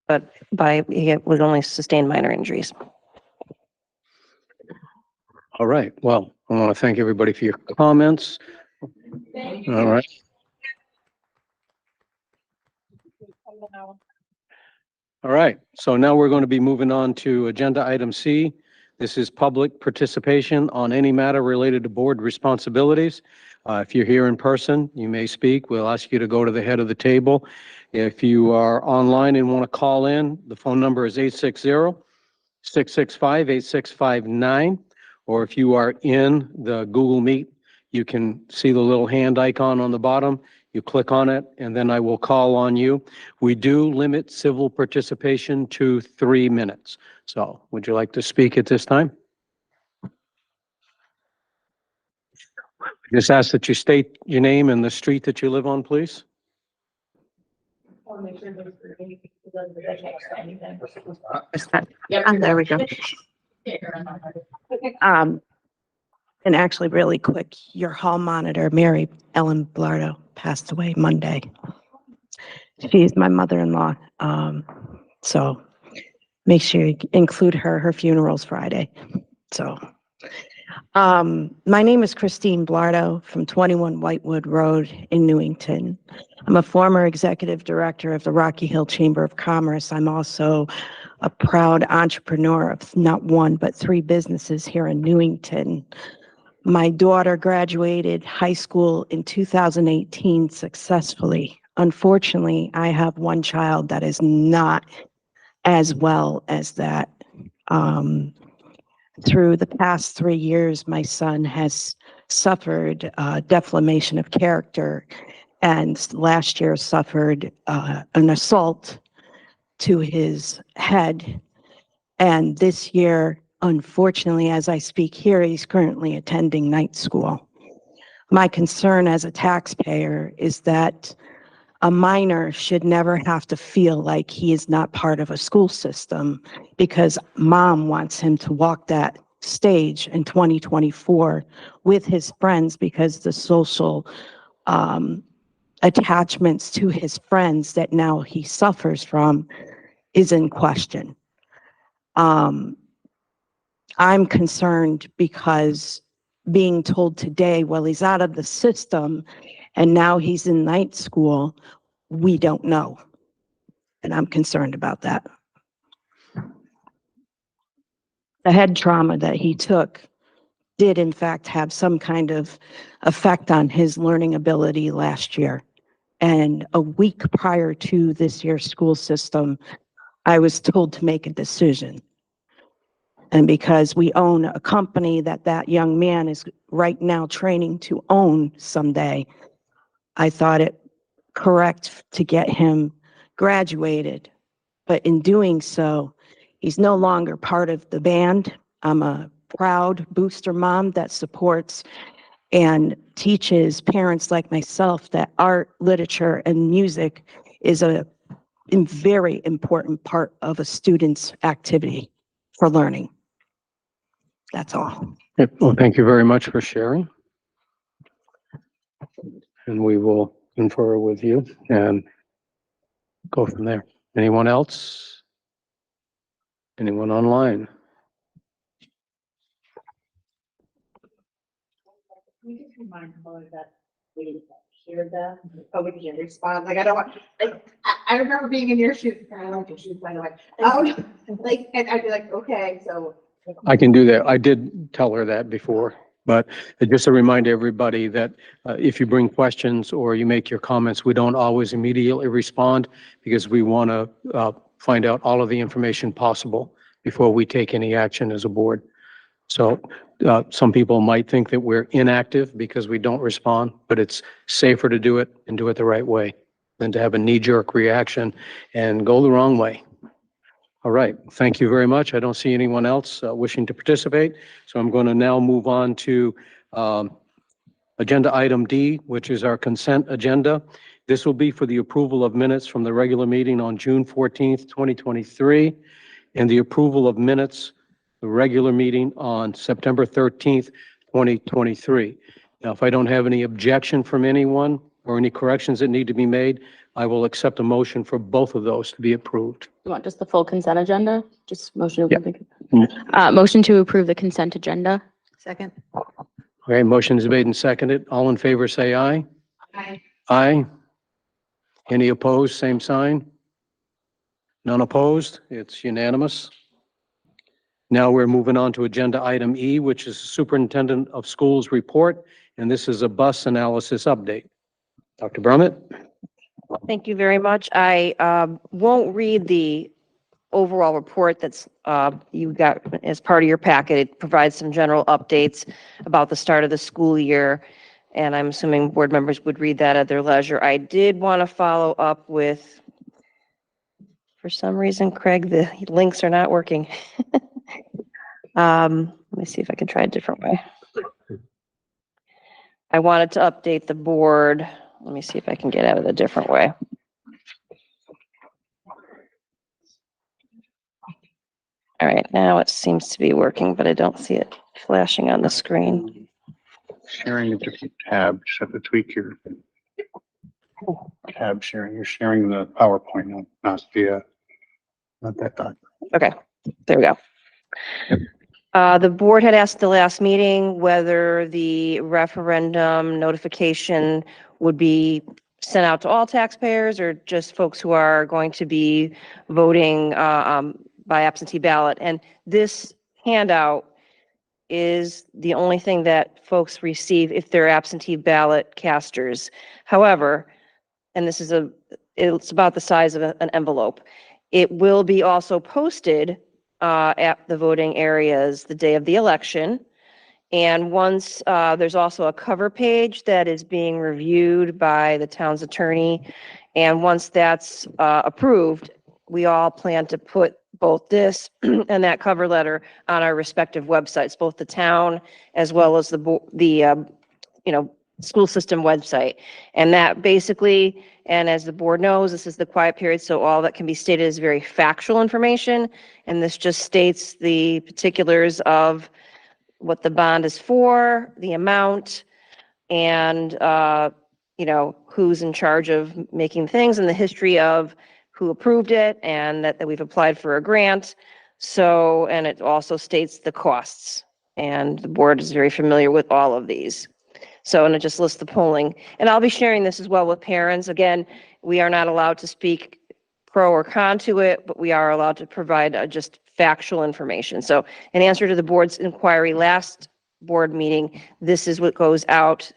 Speaker 3: But he was only sustained minor injuries.
Speaker 1: All right, well, I want to thank everybody for your comments. All right. All right, so now we're going to be moving on to agenda item C. This is public participation on any matter related to board responsibilities. If you're here in person, you may speak. We'll ask you to go to the head of the table. If you are online and want to call in, the phone number is 860-665-8659. Or if you are in the Google Meet, you can see the little hand icon on the bottom. You click on it, and then I will call on you. We do limit civil participation to 3 minutes. So would you like to speak at this time? Just ask that you state your name and the street that you live on, please.
Speaker 14: There we go. And actually really quick, your hall monitor, Mary Ellen Blardo, passed away Monday. She's my mother-in-law. So make sure you include her. Her funeral's Friday. So, my name is Christine Blardo from 21 Whitewood Road in Newington. I'm a former executive director of the Rocky Hill Chamber of Commerce. I'm also a proud entrepreneur of not one, but 3 businesses here in Newington. My daughter graduated high school in 2018 successfully. Unfortunately, I have one child that is not as well as that. Through the past 3 years, my son has suffered defamation of character, and last year suffered an assault to his head. And this year, unfortunately, as I speak here, he's currently attending night school. My concern as a taxpayer is that a minor should never have to feel like he is not part of a school system because mom wants him to walk that stage in 2024 with his friends because the social attachments to his friends that now he suffers from is in question. I'm concerned because being told today, well, he's out of the system and now he's in night school, we don't know. And I'm concerned about that. The head trauma that he took did in fact have some kind of effect on his learning ability last year. And a week prior to this year's school system, I was told to make a decision. And because we own a company that young man is right now training to own someday, I thought it correct to get him graduated. But in doing so, he's no longer part of the band. I'm a proud booster mom that supports and teaches parents like myself that art, literature, and music is a very important part of a student's activity for learning. That's all.
Speaker 1: Well, thank you very much for sharing. And we will confer with you and go from there. Anyone else? Anyone online?
Speaker 15: We just remind Chloe that we shared that, oh, we can respond, like, I don't want, like, I remember being in your shoes, and I like your shoes, by the way. Like, and I'd be like, okay, so.
Speaker 1: I can do that. I did tell her that before, but just to remind everybody that if you bring questions or you make your comments, we don't always immediately respond because we want to find out all of the information possible before we take any action as a board. So some people might think that we're inactive because we don't respond, but it's safer to do it and do it the right way than to have a knee-jerk reaction and go the wrong way. All right, thank you very much. I don't see anyone else wishing to participate, so I'm going to now move on to agenda item D, which is our consent agenda. This will be for the approval of minutes from the regular meeting on June 14th, 2023, and the approval of minutes, the regular meeting on September 13th, 2023. Now, if I don't have any objection from anyone or any corrections that need to be made, I will accept a motion for both of those to be approved.
Speaker 16: You want just the full consent agenda? Just motion to approve.
Speaker 9: Motion to approve the consent agenda.
Speaker 12: Second.
Speaker 1: Okay, motion is made and seconded. All in favor, say aye.
Speaker 15: Aye.
Speaker 1: Aye. Any opposed, same sign. None opposed, it's unanimous. Now we're moving on to agenda item E, which is Superintendent of Schools report, and this is a bus analysis update. Dr. Brummett?
Speaker 3: Thank you very much. I won't read the overall report that's you got as part of your packet. It provides some general updates about the start of the school year, and I'm assuming board members would read that at their leisure. I did want to follow up with, for some reason, Craig, the links are not working. Let me see if I can try a different way. I wanted to update the board. Let me see if I can get at it a different way. All right, now it seems to be working, but I don't see it flashing on the screen.
Speaker 17: Sharing a different tab, just have to tweak your tab sharing. You're sharing the PowerPoint, not that document.
Speaker 3: Okay, there we go. The board had asked the last meeting whether the referendum notification would be sent out to all taxpayers or just folks who are going to be voting by absentee ballot. And this handout is the only thing that folks receive if they're absentee ballot casters. However, and this is it's about the size of an envelope. It will be also posted at the voting areas the day of the election. And once there's also a cover page that is being reviewed by the town's attorney. And once that's approved, we all plan to put both this and that cover letter on our respective websites, both the town as well as the school system website. And that basically, and as the board knows, this is the quiet period, so all that can be stated is very factual information. And this just states the particulars of what the bond is for, the amount, and, who's in charge of making things and the history of who approved it and that we've applied for a grant. So, and it also states the costs. And the board is very familiar with all of these. So, and it just lists the polling. And I'll be sharing this as well with parents. Again, we are not allowed to speak pro or con to it, but we are allowed to provide just factual information. So in answer to the board's inquiry last board meeting, this is what goes out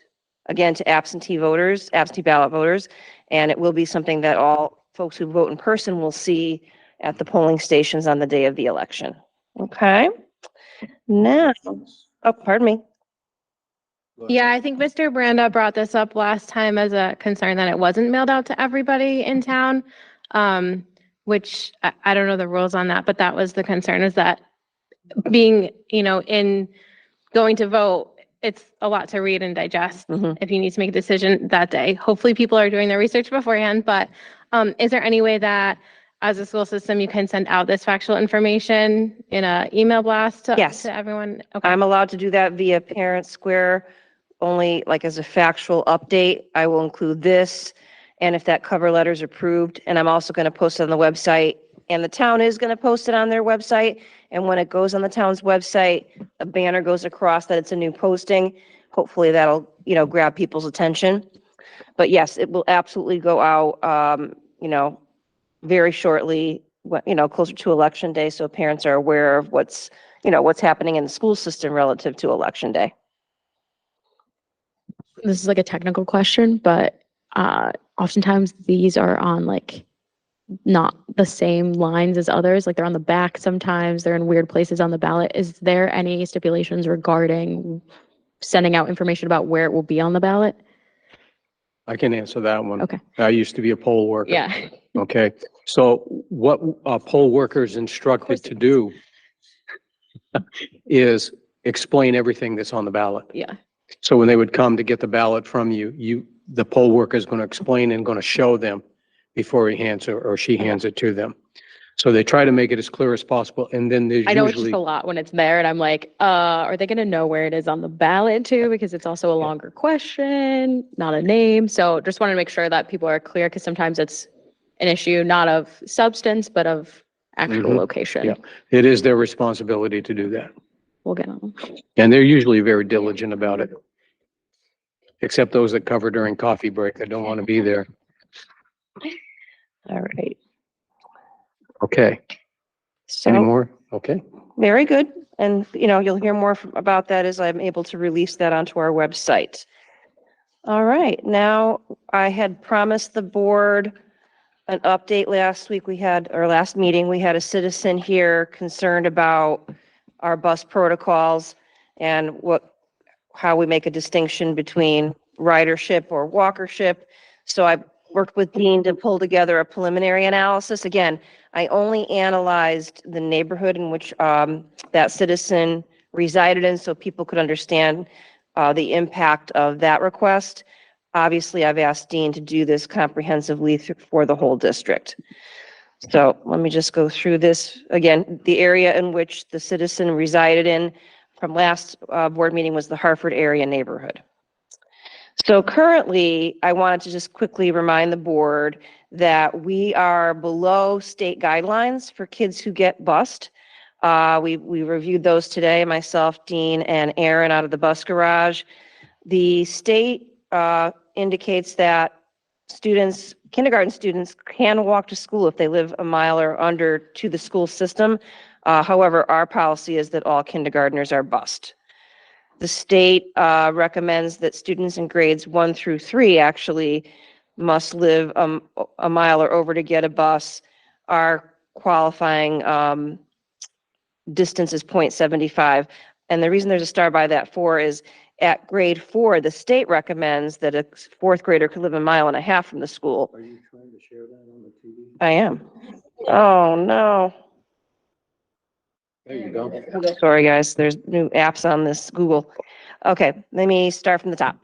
Speaker 3: again to absentee ballot voters. And it will be something that all folks who vote in person will see at the polling stations on the day of the election. Okay. Now, oh, pardon me.
Speaker 10: Yeah, I think Mr. Branda brought this up last time as a concern that it wasn't mailed out to everybody in town, which I don't know the rules on that, but that was the concern, is that being, in going to vote, it's a lot to read and digest if you need to make a decision that day. Hopefully people are doing their research beforehand, but is there any way that as a school system, you can send out this factual information in an email blast to everyone? Okay.
Speaker 3: I'm allowed to do that via Parent Square, only like as a factual update. I will include this, and if that cover letter is approved, and I'm also going to post it on the website And the town is going to post it on their website. And when it goes on the town's website, a banner goes across that it's a new posting. Hopefully that'll, grab people's attention. But yes, it will absolutely go out, very shortly, closer to election day. So parents are aware of what's happening in the school system relative to election day.
Speaker 9: This is like a technical question, but oftentimes these are on like not the same lines as others. Like they're on the back sometimes, they're in weird places on the ballot. Is there any stipulations regarding sending out information about where it will be on the ballot?
Speaker 1: I can answer that one.
Speaker 9: Okay.
Speaker 1: I used to be a poll worker.
Speaker 9: Yeah.
Speaker 1: Okay, so what a poll worker is instructed to do is explain everything that's on the ballot.
Speaker 9: Yeah.
Speaker 1: So when they would come to get the ballot from you, the poll worker is going to explain and going to show them before he hands it or she hands it to them. So they try to make it as clear as possible, and then there's
Speaker 9: I know it's
Speaker 1: usually
Speaker 9: just a lot when it's there, and I'm like, are they going to know where it is on the ballot too? Because it's also a longer question, not a name. So just wanted to make sure that people are clear, because sometimes it's an issue not of substance, but of actual location.
Speaker 1: Yeah, it is their responsibility to do that.
Speaker 9: We'll get on them.
Speaker 1: And they're usually very diligent about it. Except those that cover during coffee break that don't want to be there.
Speaker 3: All right.
Speaker 1: Okay.
Speaker 3: So,
Speaker 1: Any more? Okay.
Speaker 3: very good. And, you'll hear more about that as I'm able to release that onto our website. All right. Now, I had promised the board an update last meeting. We had a citizen here concerned about our bus protocols and how we make a distinction between ridership or walkership. So I worked with Dean to pull together a preliminary analysis. Again, I only analyzed the neighborhood in which that citizen resided in so people could understand the impact of that request. Obviously, I've asked Dean to do this comprehensively for the whole district. So let me just go through this. Again, the area in which the citizen resided in from last board meeting was the Hartford area neighborhood. So currently, I wanted to just quickly remind the board that we are below state guidelines for kids who get bused. We reviewed those today, myself, Dean, and Aaron out of the bus garage. The state indicates that kindergarten students can walk to school if they live a mile or under to the school system. However, our policy is that all kindergartners are bused. The state recommends that students in grades 1 through 3 actually must live a mile or over to get a bus. Our qualifying distance is 0.75. And the reason there's a star by that 4 is at grade 4, the state recommends that a 4th grader could live a mile and a half from the school.
Speaker 1: Are you trying to share that on the TV?
Speaker 3: I am. Oh, no.
Speaker 1: There you go.
Speaker 3: Sorry, guys, there's new apps on this Google. Okay, let me start from the top.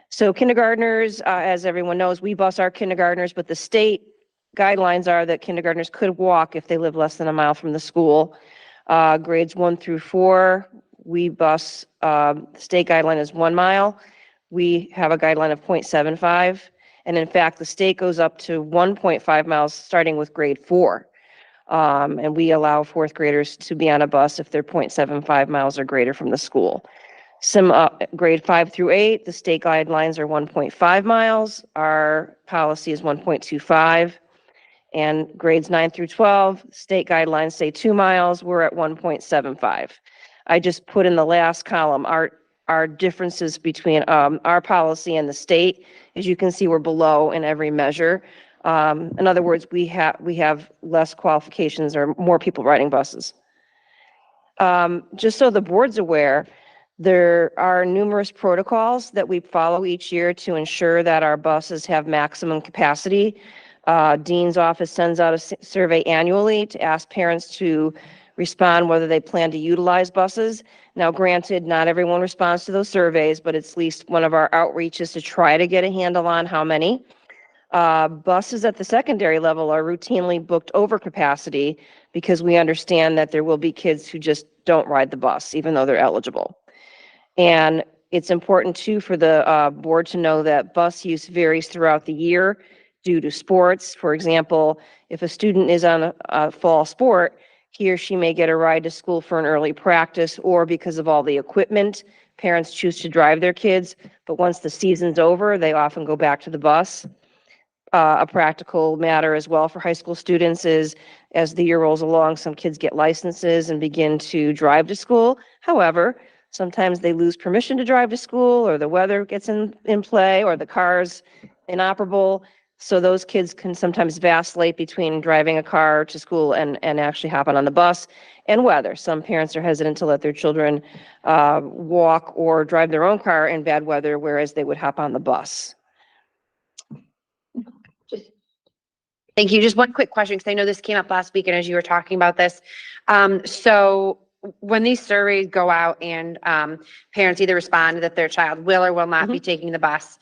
Speaker 3: So kindergartners, as everyone knows, we bus our kindergartners, but the state guidelines are that kindergartners could walk if they live less than a mile from the school. Grades 1 through 4, we bus, the state guideline is 1 mile. We have a guideline of 0.75. And in fact, the state goes up to 1.5 miles starting with grade 4. And we allow 4th graders to be on a bus if they're 0.75 miles or greater from the school. Grade 5 through 8, the state guidelines are 1.5 miles. Our policy is 1.25. And grades 9 through 12, state guidelines say 2 miles. We're at 1.75. I just put in the last column our differences between our policy and the state. As you can see, we're below in every measure. In other words, we have less qualifications or more people riding buses. Just so the board's aware, there are numerous protocols that we follow each year to ensure that our buses have maximum capacity. Dean's office sends out a survey annually to ask parents to respond whether they plan to utilize buses. Now, granted, not everyone responds to those surveys, but it's at least one of our outreaches to try to get a handle on how many. Buses at the secondary level are routinely booked over capacity because we understand that there will be kids who just don't ride the bus, even though they're eligible. And it's important too for the board to know that bus use varies throughout the year due to sports. For example, if a student is on a fall sport, he or she may get a ride to school for an early practice, or because of all the equipment, parents choose to drive their kids. But once the season's over, they often go back to the bus. A practical matter as well for high school students is, as the year rolls along, some kids get licenses and begin to drive to school. However, sometimes they lose permission to drive to school, or the weather gets in play, or the car's inoperable. So those kids can sometimes vacillate between driving a car to school and actually hopping on the bus, and weather. Some parents are hesitant to let their children walk or drive their own car in bad weather, whereas they would hop on the bus.
Speaker 8: Thank you. Just one quick question, because I know this came up last week and as you were talking about this. So when these surveys go out and parents either respond that their child will or will not be taking the bus,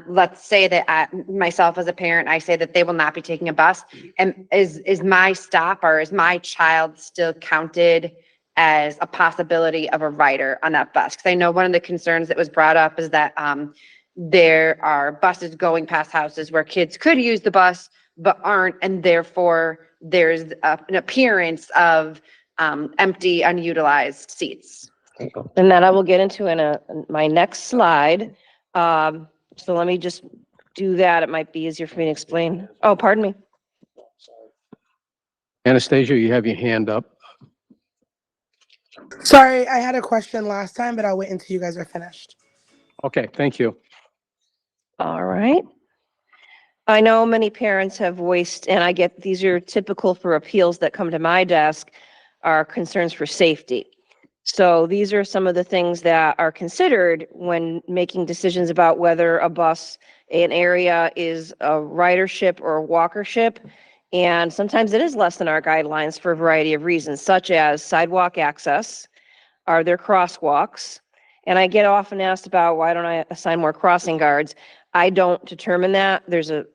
Speaker 8: let's say that myself as a parent, I say that they will not be taking a bus. And is my stop, or is my child still counted as a possibility of a rider on that bus? Because I know one of the concerns that was brought up is that there are buses going past houses where kids could use the bus but aren't, and therefore there's an appearance of empty, unutilized seats.
Speaker 3: And that I will get into in my next slide. So let me just do that. It might be easier for me to explain. Oh, pardon me.
Speaker 1: Anastasia, you have your hand up.
Speaker 7: Sorry, I had a question last time, but I'll wait until you guys are finished.
Speaker 1: Okay, thank you.
Speaker 3: All right. I know many parents have voiced, and I get these are typical for appeals that come to my desk, are concerns for safety. So these are some of the things that are considered when making decisions about whether a bus, an area is a ridership or a walkership. And sometimes it is less than our guidelines for a variety of reasons, such as sidewalk access. Are there crosswalks? And I get often asked about, why don't I assign more crossing guards? I don't determine that. There's a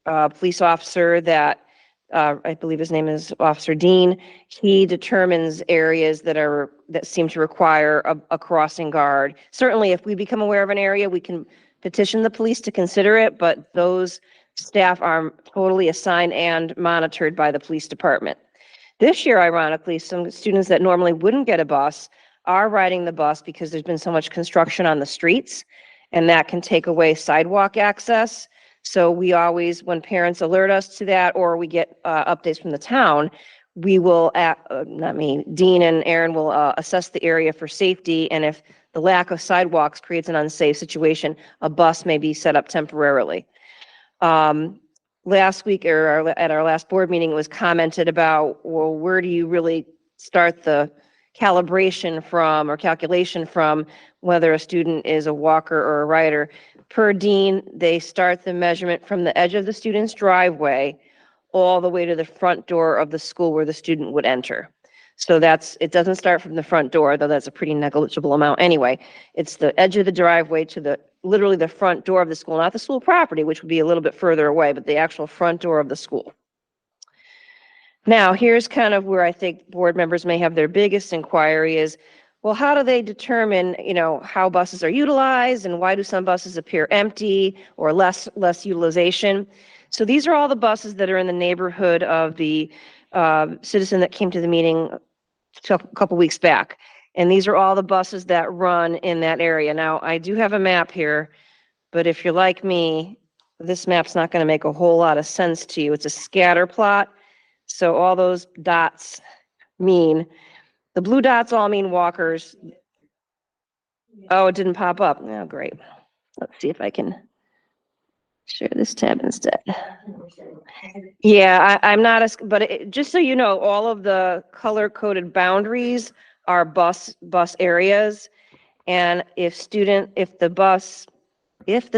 Speaker 3: police officer that I believe his name is Officer Dean. He determines areas that seem to require a crossing guard. Certainly, if we become aware of an area, we can petition the police to consider it, but those staff are totally assigned and monitored by the police department. This year, ironically, some students that normally wouldn't get a bus are riding the bus because there's been so much construction on the streets, and that can take away sidewalk access. So we always, when parents alert us to that, or we get updates from the town, we will, Dean and Aaron will assess the area for safety. And if the lack of sidewalks creates an unsafe situation, a bus may be set up temporarily. Last week, or at our last board meeting, it was commented about, well, where do you really start the calibration from or calculation from whether a student is a walker or a rider? Per Dean, they start the measurement from the edge of the student's driveway all the way to the front door of the school where the student would enter. So it doesn't start from the front door, though that's a pretty negligible amount anyway. It's the edge of the driveway to literally the front door of the school, not the school property, which would be a little bit further away, but the actual front door of the school. Now, here's kind of where I think board members may have their biggest inquiry is, well, how do they determine, how buses are utilized, and why do some buses appear empty or less utilization? So these are all the buses that are in the neighborhood of the citizen that came to the meeting a couple weeks back. And these are all the buses that run in that area. Now, I do have a map here, but if you're like me, this map's not going to make a whole lot of sense to you. It's a scatter plot. So all those dots the blue dots all mean walkers. Oh, it didn't pop up. Oh, great. Let's see if I can share this tab instead. Yeah, I'm not but just so you know, all of the color-coded boundaries are bus areas. And if the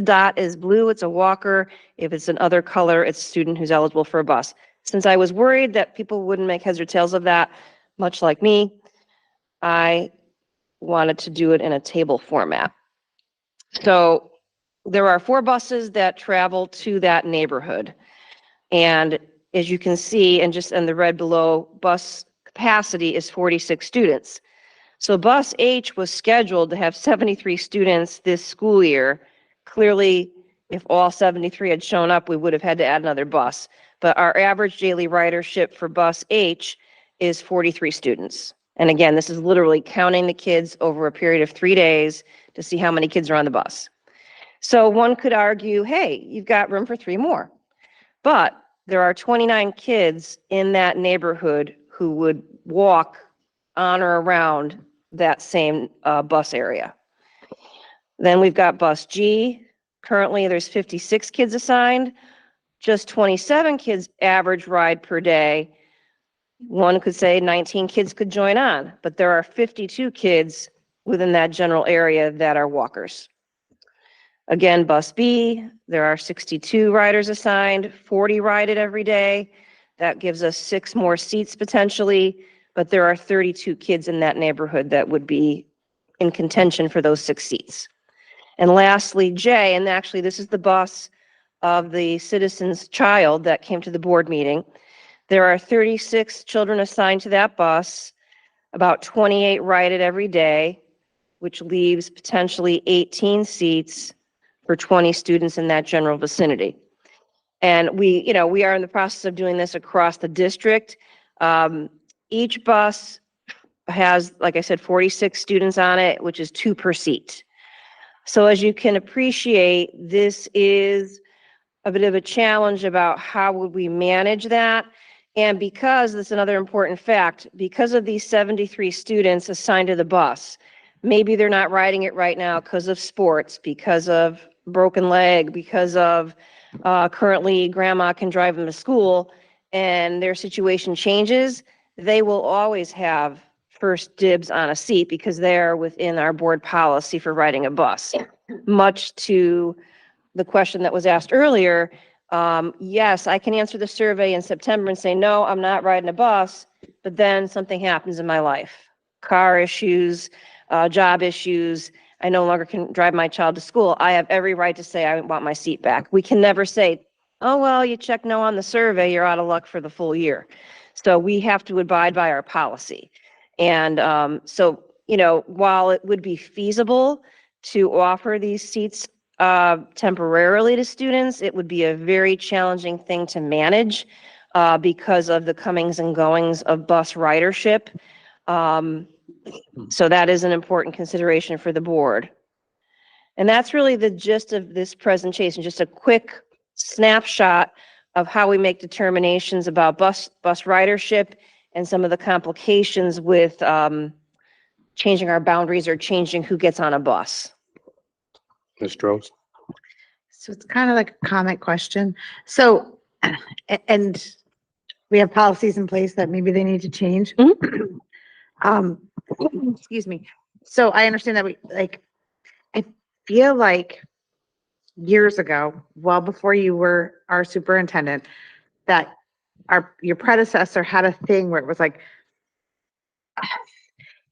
Speaker 3: dot is blue, it's a walker. If it's another color, it's a student who's eligible for a bus. Since I was worried that people wouldn't make heads or tails of that, much like me, I wanted to do it in a table format. So there are 4 buses that travel to that neighborhood. And as you can see, and just in the red below, bus capacity is 46 students. So bus H was scheduled to have 73 students this school year. Clearly, If all 73 had shown up, we would have had to add another bus. But our average daily ridership for bus H is 43 students. And again, this is literally counting the kids over a period of 3 days to see how many kids are on the bus. So one could argue, hey, you've got room for 3 more. But there are 29 kids in that neighborhood who would walk on or around that same bus area. Then we've got bus G. Currently, there's 56 kids assigned, just 27 kids average ride per day. One could say 19 kids could join on, but there are 52 kids within that general area that are walkers. Again, bus B, there are 62 riders assigned, 40 ride it every day. That gives us 6 more seats potentially, but there are 32 kids in that neighborhood that would be in contention for those 6 seats. And lastly, J, and actually this is the bus of the citizen's child that came to the board meeting. There are 36 children assigned to that bus, about 28 ride it every day, which leaves potentially 18 seats for 20 students in that general vicinity. And we are in the process of doing this across the district. Each bus has, like I said, 46 students on it, which is 2 per seat. So as you can appreciate, this is a bit of a challenge about how would we manage that. And because, that's another important fact, because of these 73 students assigned to the bus, maybe they're not riding it right now because of sports, because of broken leg, because of currently grandma can drive them to school, and their situation changes, they will always have first dibs on a seat because they're within our board policy for riding a bus. Much to the question that was asked earlier, yes, I can answer the survey in September and say, no, I'm not riding a bus, but then something happens in my life. Car issues, job issues, I no longer can drive my child to school. I have every right to say I want my seat back. We can never say, oh, well, you checked no on the survey, you're out of luck for the full year. So we have to abide by our policy. And while it would be feasible to offer these seats temporarily to students, it would be a very challenging thing to manage because of the comings and goings of bus ridership. So that is an important consideration for the board. And that's really the gist of this presentation, just a quick snapshot of how we make determinations about bus ridership and some of the complications with changing our boundaries or changing who gets on a bus.
Speaker 17: Ms. Droz?
Speaker 12: So it's kind of like a comment question. So, and we have policies in place that maybe they need to change. Excuse me. So I understand that I feel like years ago, well before you were our superintendent, that your predecessor had a thing where it was like,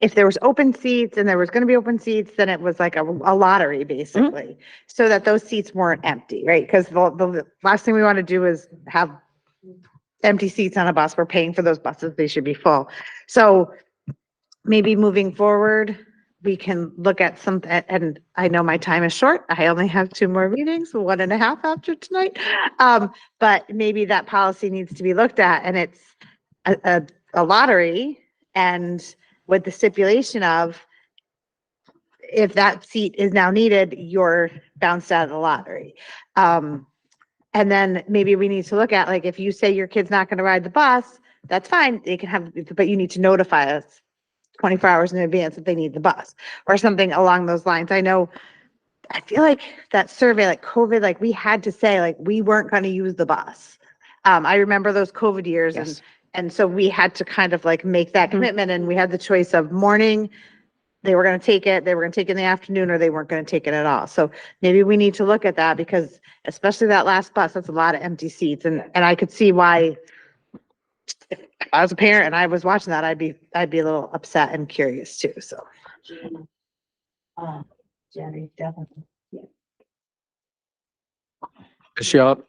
Speaker 12: if there was open seats and there was going to be open seats, then it was like a lottery basically, so that those seats weren't empty, right? Because the last thing we want to do is have empty seats on a bus. We're paying for those buses. They should be full. So maybe moving forward, we can look at some, and I know my time is short. I only have 2 more meetings, 1.5 after tonight. But maybe that policy needs to be looked at, and it's a lottery, and with the stipulation of if that seat is now needed, you're bounced out of the lottery. And then maybe we need to look at, like, if you say your kid's not going to ride the bus, that's fine. They can have, but you need to notify us 24 hours in advance if they need the bus or something along those lines. I feel like that survey, like COVID, like we had to say, like, we weren't going to use the bus. I remember those COVID years. Yes. And so we had to kind of like make that commitment, and we had the choice of morning, they were going to take it in the afternoon, or they weren't going to take it at all. So maybe we need to look at that, because especially that last bus, that's a lot of empty seats. And I could see why, if I was a parent and I was watching that, I'd be a little upset and curious too, so.
Speaker 2: Jenny, definitely.
Speaker 1: Michelle?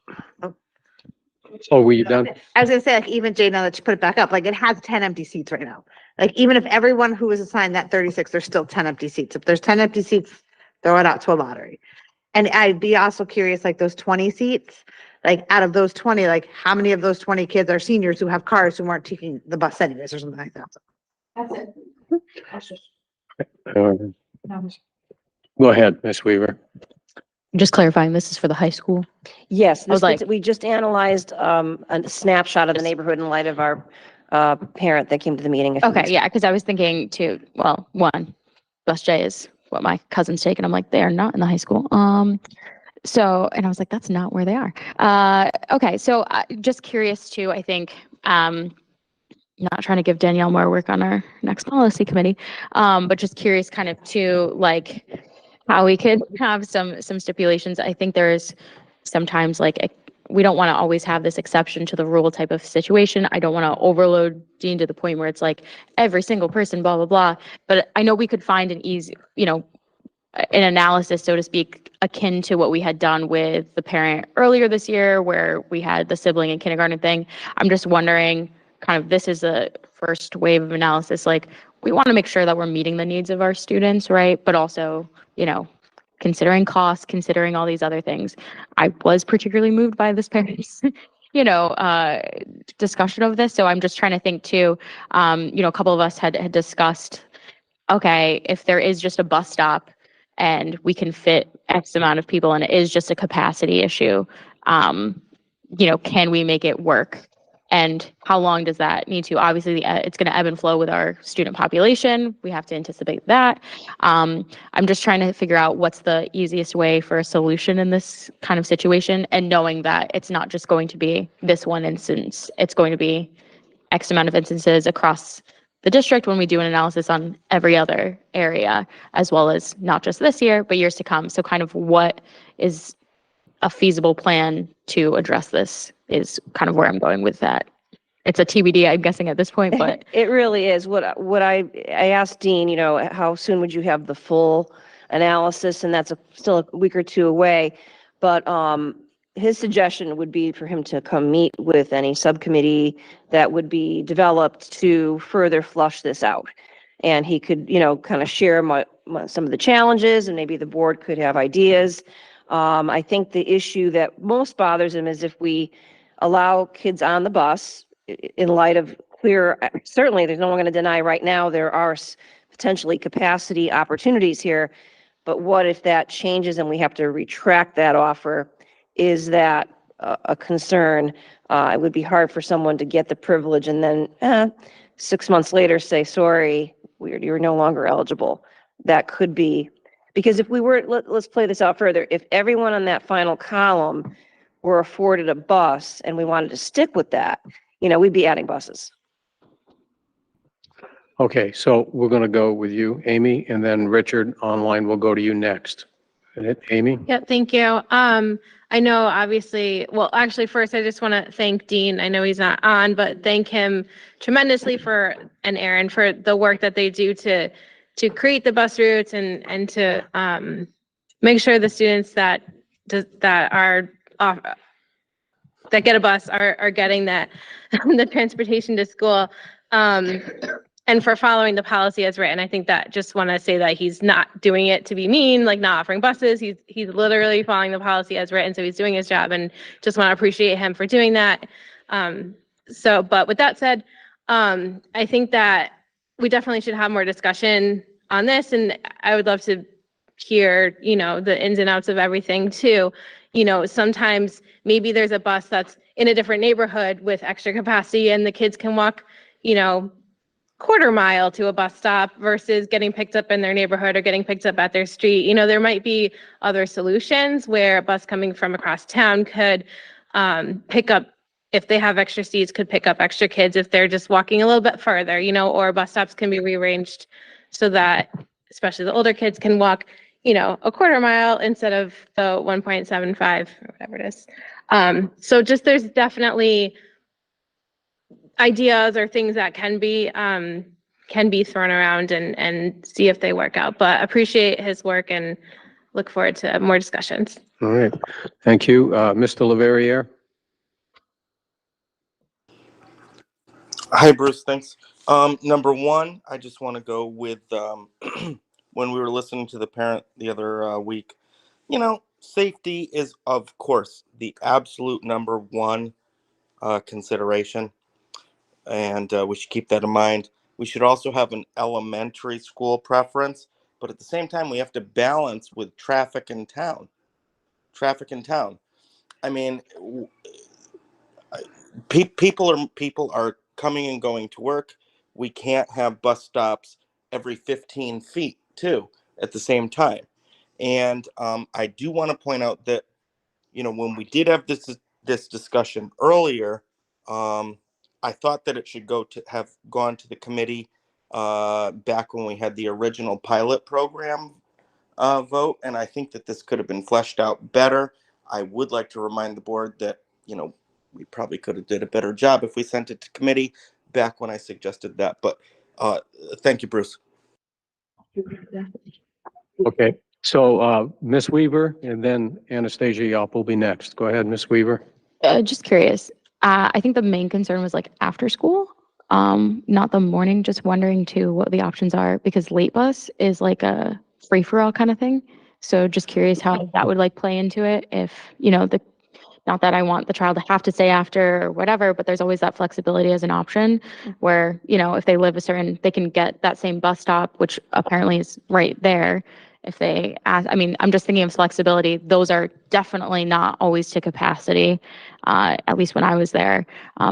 Speaker 1: Oh, were you done?
Speaker 12: I was gonna say, like, even Jay, now that you put it back up, like, it has 10 empty seats right now. Like, even if everyone who was assigned that 36, there's still 10 empty seats. If there's 10 empty seats, throw it out to a lottery. And I'd be also curious, like those 20 seats, like out of those 20, like how many of those 20 kids are seniors who have cars who weren't taking the bus anyways or something like that?
Speaker 15: That's it. That's just.
Speaker 1: Go ahead, Ms. Weaver.
Speaker 9: Just clarifying, this is for the high school.
Speaker 3: Yes,
Speaker 9: I was like-
Speaker 3: we just analyzed a snapshot of the neighborhood in light of our parent that came to the meeting. a few
Speaker 9: Okay,
Speaker 3: weeks
Speaker 9: yeah, because I was thinking too, well, one, Bus J is what my cousin's taking. I'm like, they are not in the high school. So, and I was like, that's not where they are. Okay, so just curious too, I think, not trying to give Danielle more work on our next policy committee, but just curious kind of to like how we could have some stipulations. I think there's sometimes like we don't want to always have this exception to the rule type of situation. I don't want to overload Dean to the point where it's like every single person, blah, blah, blah. But I know we could find an easy, an analysis, so to speak, akin to what we had done with the parent earlier this year, where we had the sibling and kindergarten thing. I'm just wondering, kind of, this is a first wave of analysis. Like, we want to make sure that we're meeting the needs of our students, right? But also, considering costs, considering all these other things. I was particularly moved by this parent's, discussion of this. So I'm just trying to think too, a couple of us had discussed, okay, if there is just a bus stop and we can fit X amount of people and it is just a capacity issue, can we make it work? And how long does that need to? Obviously, it's going to ebb and flow with our student population. We have to anticipate that. I'm just trying to figure out what's the easiest way for a solution in this kind of situation, and knowing that it's not just going to be this one instance. It's going to be X amount of instances across the district when we do an analysis on every other area, as well as not just this year, but years to come. So kind of what is a feasible plan to address this is kind of where I'm going with that. It's a TBD, I'm guessing at this point, but
Speaker 3: It really is. What I asked Dean, how soon would you have the full analysis? And that's still a week or two away. But his suggestion would be for him to come meet with any subcommittee that would be developed to further flush this out. And he could, kind of share some of the challenges, and maybe the board could have ideas. I think the issue that most bothers him is if we allow kids on the bus in light of certainly there's no one going to deny right now there are potentially capacity opportunities here, but what if that changes and we have to retract that offer? Is that a concern? It would be hard for someone to get the privilege and then 6 months later say, sorry, you're no longer eligible. That could be, because if we were, let's play this out further. If everyone on that final column were afforded a bus and we wanted to stick with that, we'd be adding buses.
Speaker 1: Okay, so we're going to go with you, Amy, and then Richard online will go to you next. Amy?
Speaker 10: Yeah, thank you. I know obviously, well, actually first I just want to thank Dean. I know he's not on, but thank him tremendously and Aaron for the work that they do to create the bus routes and to make sure the students that are that get a bus are getting that the transportation to school. And for following the policy as written. I think that just want to say that he's not doing it to be mean, like not offering buses. He's literally following the policy as written. So he's doing his job, and just want to appreciate him for doing that. But with that said, I think that we definitely should have more discussion on this. And I would love to hear, the ins and outs of everything too. Sometimes maybe there's a bus that's in a different neighborhood with extra capacity and the kids can walk, quarter mile to a bus stop versus getting picked up in their neighborhood or getting picked up at their street. There might be other solutions where a bus coming from across town could pick up, if they have extra seats, could pick up extra kids if they're just walking a little bit further, or bus stops can be rearranged so that especially the older kids can walk, a quarter mile instead of the 1.75 or whatever it is. So just there's definitely ideas or things that can be thrown around and see if they work out, but appreciate his work and look forward to more discussions.
Speaker 1: All right. Thank you. Mr. Leverrier?
Speaker 18: Hi, Bruce. Thanks. Number one, I just want to go with when we were listening to the parent the other week, safety is, of course, the absolute number one consideration, and we should keep that in mind. We should also have an elementary school preference, but at the same time, we have to balance with traffic in town. Traffic in town. I mean, people are coming and going to work. We can't have bus stops every 15 feet too at the same time. And I do want to point out that, you know, when we did have this discussion earlier, I thought that it should have gone to the committee back when we had the original pilot program vote, and I think that this could have been fleshed out better. I would like to remind the board that, you know, we probably could have did a better job if we sent it to committee back when I suggested that. But thank you, Bruce.
Speaker 1: Okay, so Ms. Weaver and then Anastasia Yop will be next. Go ahead, Ms. Weaver.
Speaker 9: Just curious. I think the main concern was like after school, not the morning. Just wondering too what the options are because late bus is like a free for all kind of thing. So just curious how that would like play into it. If you know not that I want the child to have to stay after or whatever, but there's always that flexibility as an option where you know if they live a certain, they can get that same bus stop, which apparently is right there. If they ask, I mean, I'm just thinking of flexibility. Those are definitely not always to capacity. At least when I was there,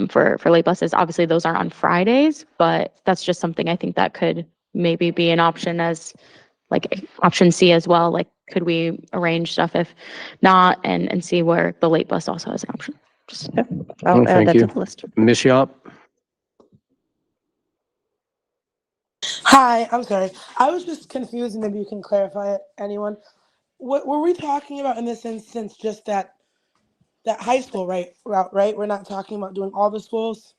Speaker 9: for late buses. Obviously, those are on Fridays, but that's just something I think that could maybe be an option as like option C as well. Like, could we arrange stuff if not, and see where the late bus also has an option? Just
Speaker 3: I'll add
Speaker 1: Thank
Speaker 3: that
Speaker 1: you.
Speaker 3: to the list.
Speaker 1: Ms. Yop.
Speaker 7: Hi, I'm sorry. I was just confused, and maybe you can clarify it, anyone. What were we talking about in this instance? Just that high school route, right? We're not talking about doing all the schools?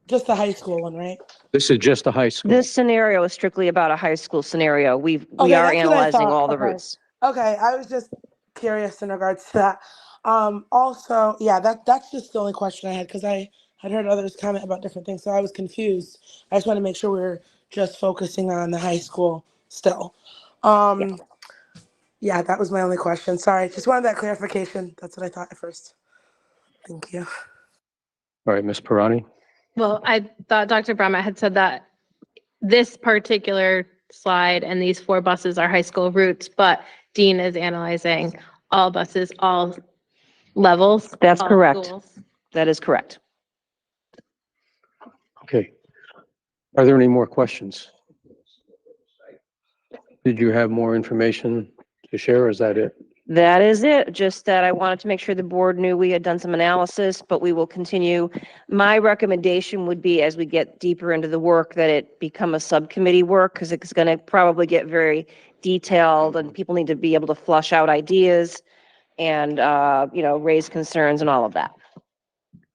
Speaker 7: Just the high school one, right?
Speaker 1: This is just a high school.
Speaker 3: This scenario is strictly about a high school scenario. We
Speaker 7: Okay,
Speaker 3: are
Speaker 7: that's what I
Speaker 3: analyzing
Speaker 7: thought.
Speaker 3: all the
Speaker 7: Okay.
Speaker 3: routes.
Speaker 7: Okay, I was just curious in regards to that. Also, yeah, that's just the only question I had because I had heard others comment about different things, so I was confused. I just want to make sure we're just focusing on the high school still. Yeah, that was my only question. Sorry, just wanted that clarification. That's what I thought at first. Thank you.
Speaker 1: All right, Ms. Pirani.
Speaker 10: Well, I thought Dr. Brummett had said that this particular slide and these 4 buses are high school routes, but Dean is analyzing all buses, all levels.
Speaker 3: That's
Speaker 10: all
Speaker 3: correct.
Speaker 10: schools.
Speaker 3: That is correct.
Speaker 1: Okay. Are there any more questions? Did you have more information to share, or is that it?
Speaker 3: That is it. Just that I wanted to make sure the board knew we had done some analysis, but we will continue. My recommendation would be as we get deeper into the work that it become a subcommittee work because it's going to probably get very detailed and people need to be able to flush out ideas and, you know, raise concerns and all of that.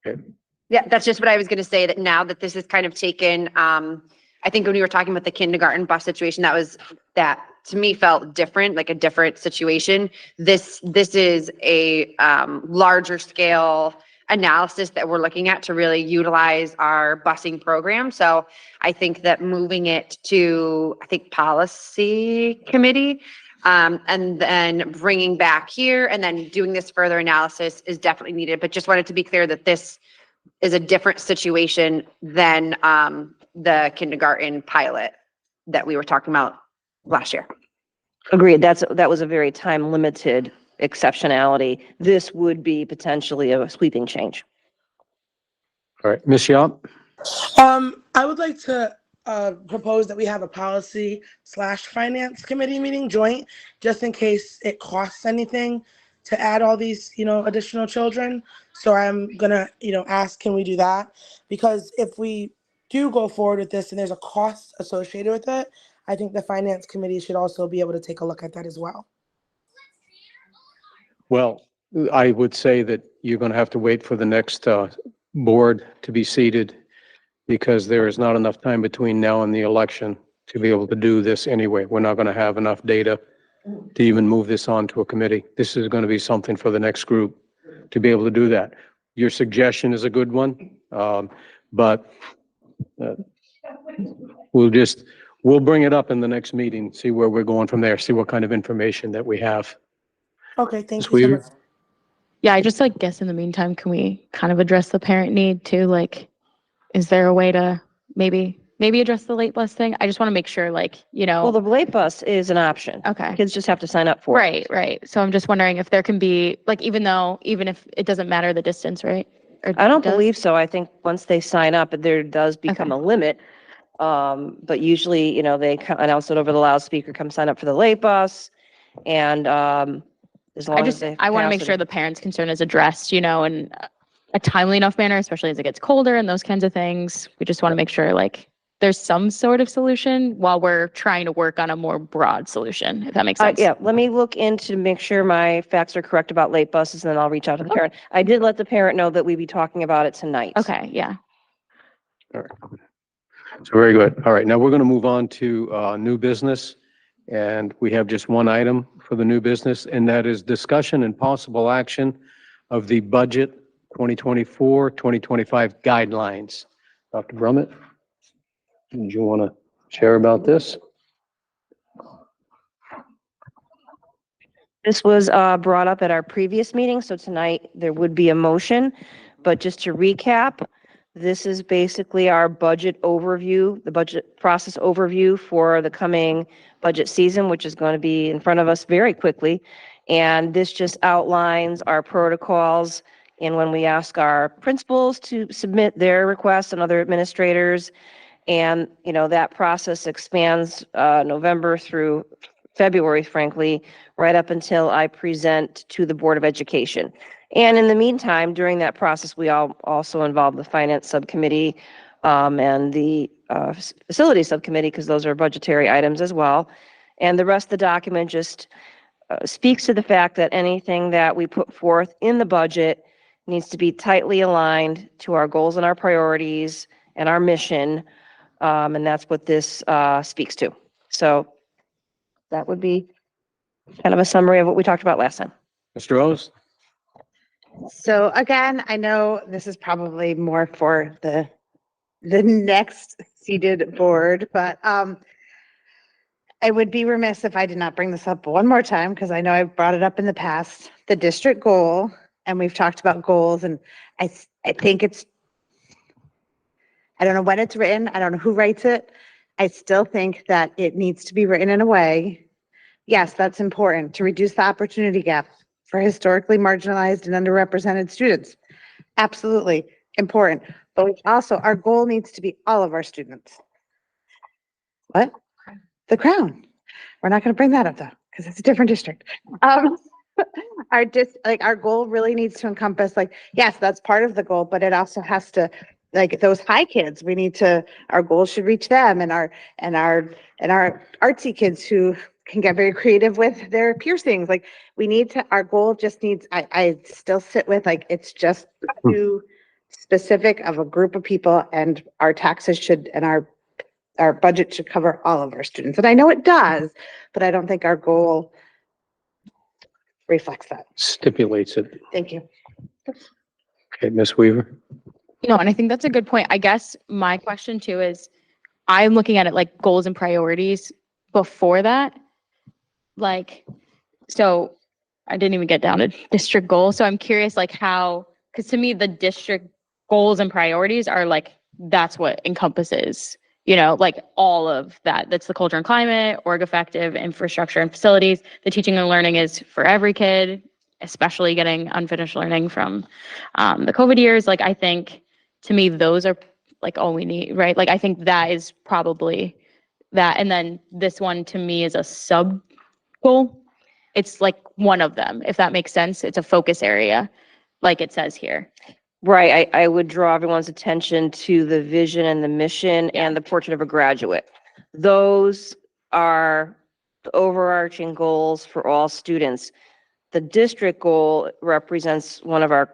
Speaker 1: Okay.
Speaker 8: Yeah, that's just what I was going to say, that now that this is kind of taken, I think when we were talking about the kindergarten bus situation, that to me felt different, like a different situation. This is a larger scale analysis that we're looking at to really utilize our busing program. So I think that moving it to, I think, policy committee, and then bringing back here and then doing this further analysis is definitely needed. But just wanted to be clear that this is a different situation than the kindergarten pilot that we were talking about last year.
Speaker 3: Agreed. That was a very time limited exceptionality. This would be potentially a sweeping change.
Speaker 1: All right, Ms. Yop.
Speaker 7: I would like to propose that we have a policy/finance committee meeting joint, just in case it costs anything to add all these, additional children. So I'm gonna, ask, can we do that? Because if we do go forward with this and there's a cost associated with it, I think the finance committee should also be able to take a look at that as well.
Speaker 1: Well, I would say that you're going to have to wait for the next board to be seated because there is not enough time between now and the election to be able to do this anyway. We're not going to have enough data to even move this on to a committee. This is going to be something for the next group to be able to do that. Your suggestion is a good one, but we'll bring it up in the next meeting, see where we're going from there, see what kind of information that we have.
Speaker 7: Okay, thank
Speaker 1: Ms.
Speaker 7: you so
Speaker 1: Weaver?
Speaker 7: much.
Speaker 9: Yeah, I just like guess in the meantime, can we kind of address the parent need too? Like, is there a way to maybe address the late bus thing? I just want to make sure, like,
Speaker 3: Well, the late bus is an option.
Speaker 9: Okay.
Speaker 3: Kids just have to sign up for it.
Speaker 9: Right, right. So I'm just wondering if there can be, like, even if it doesn't matter the distance, right? Or
Speaker 3: I don't
Speaker 9: does?
Speaker 3: believe so. I think once they sign up, there does become a limit. But usually, they announce it over the loudspeaker, come sign up for the late bus. And as long as they have
Speaker 9: I want to make
Speaker 3: capacity.
Speaker 9: sure the parents' concern is addressed, in a timely enough manner, especially as it gets colder and those kinds of things. We just want to make sure, like, there's some sort of solution while we're trying to work on a more broad solution, if that makes sense.
Speaker 3: Yeah, let me look into, make sure my facts are correct about late buses, and then I'll reach out to the parent. I did let the parent know that we'd be talking about it tonight.
Speaker 9: Okay, yeah.
Speaker 1: All right. So very good. All right, now we're going to move on to new business. And we have just one item for the new business, and that is discussion and possible action of the budget 2024, 2025 guidelines. Dr. Brummett, did you want to share about this?
Speaker 3: This was brought up at our previous meeting, so tonight there would be a motion. But just to recap, this is basically our budget overview, the budget process overview for the coming budget season, which is going to be in front of us very quickly. And this just outlines our protocols. And when we ask our principals to submit their requests and other administrators, and that process expands November through February, frankly, right up until I present to the Board of Education. And in the meantime, during that process, we also involve the Finance Subcommittee and the Facility Subcommittee, because those are budgetary items as well. And the rest of the document just speaks to the fact that anything that we put forth in the budget needs to be tightly aligned to our goals and our priorities and our mission. And that's what this speaks to. So that would be kind of a summary of what we talked about last time.
Speaker 1: Mr. Rose?
Speaker 12: So again, I know this is probably more for the next seated board, but I would be remiss if I did not bring this up one more time, because I know I've brought it up in the past, the district goal, and we've talked about goals, and I think I don't know when it's written, I don't know who writes it. I still think that it needs to be written in a way, yes, that's important, to reduce the opportunity gap for historically marginalized and underrepresented students. Absolutely important. But also, our goal needs to be all of our students. What? The Crown. We're not going to bring that up though, because it's a different district. Our goal really needs to encompass, like, yes, that's part of the goal, but it also has to, like, those high kids, our goal should reach them, and our artsy kids who can get very creative with their piercings. Like, our goal just needs, I still sit with, like, it's just too specific of a group of people, and our taxes should, and our budget should cover all of our students. And I know it does, but I don't think our goal reflects that.
Speaker 1: Stipulates it.
Speaker 12: Thank you.
Speaker 1: Okay, Ms. Weaver?
Speaker 9: And I think that's a good point. I guess my question too is, I'm looking at it like goals and priorities before that. Like, so I didn't even get down to district goals. So I'm curious, like, how, because to me, the district goals and priorities are like, that's what encompasses, like all of that. That's the culture and climate, org effective, infrastructure and facilities. The teaching and learning is for every kid, especially getting unfinished learning from the COVID years. Like, I think to me, those are like all we need, right? Like, I think that is probably that. And then this one to me is a sub goal. It's like one of them, if that makes sense. It's a focus area, like it says here.
Speaker 3: Right, I would draw everyone's attention to the vision and the mission and the portrait of a graduate. Those are the overarching goals for all students. The district goal represents one of our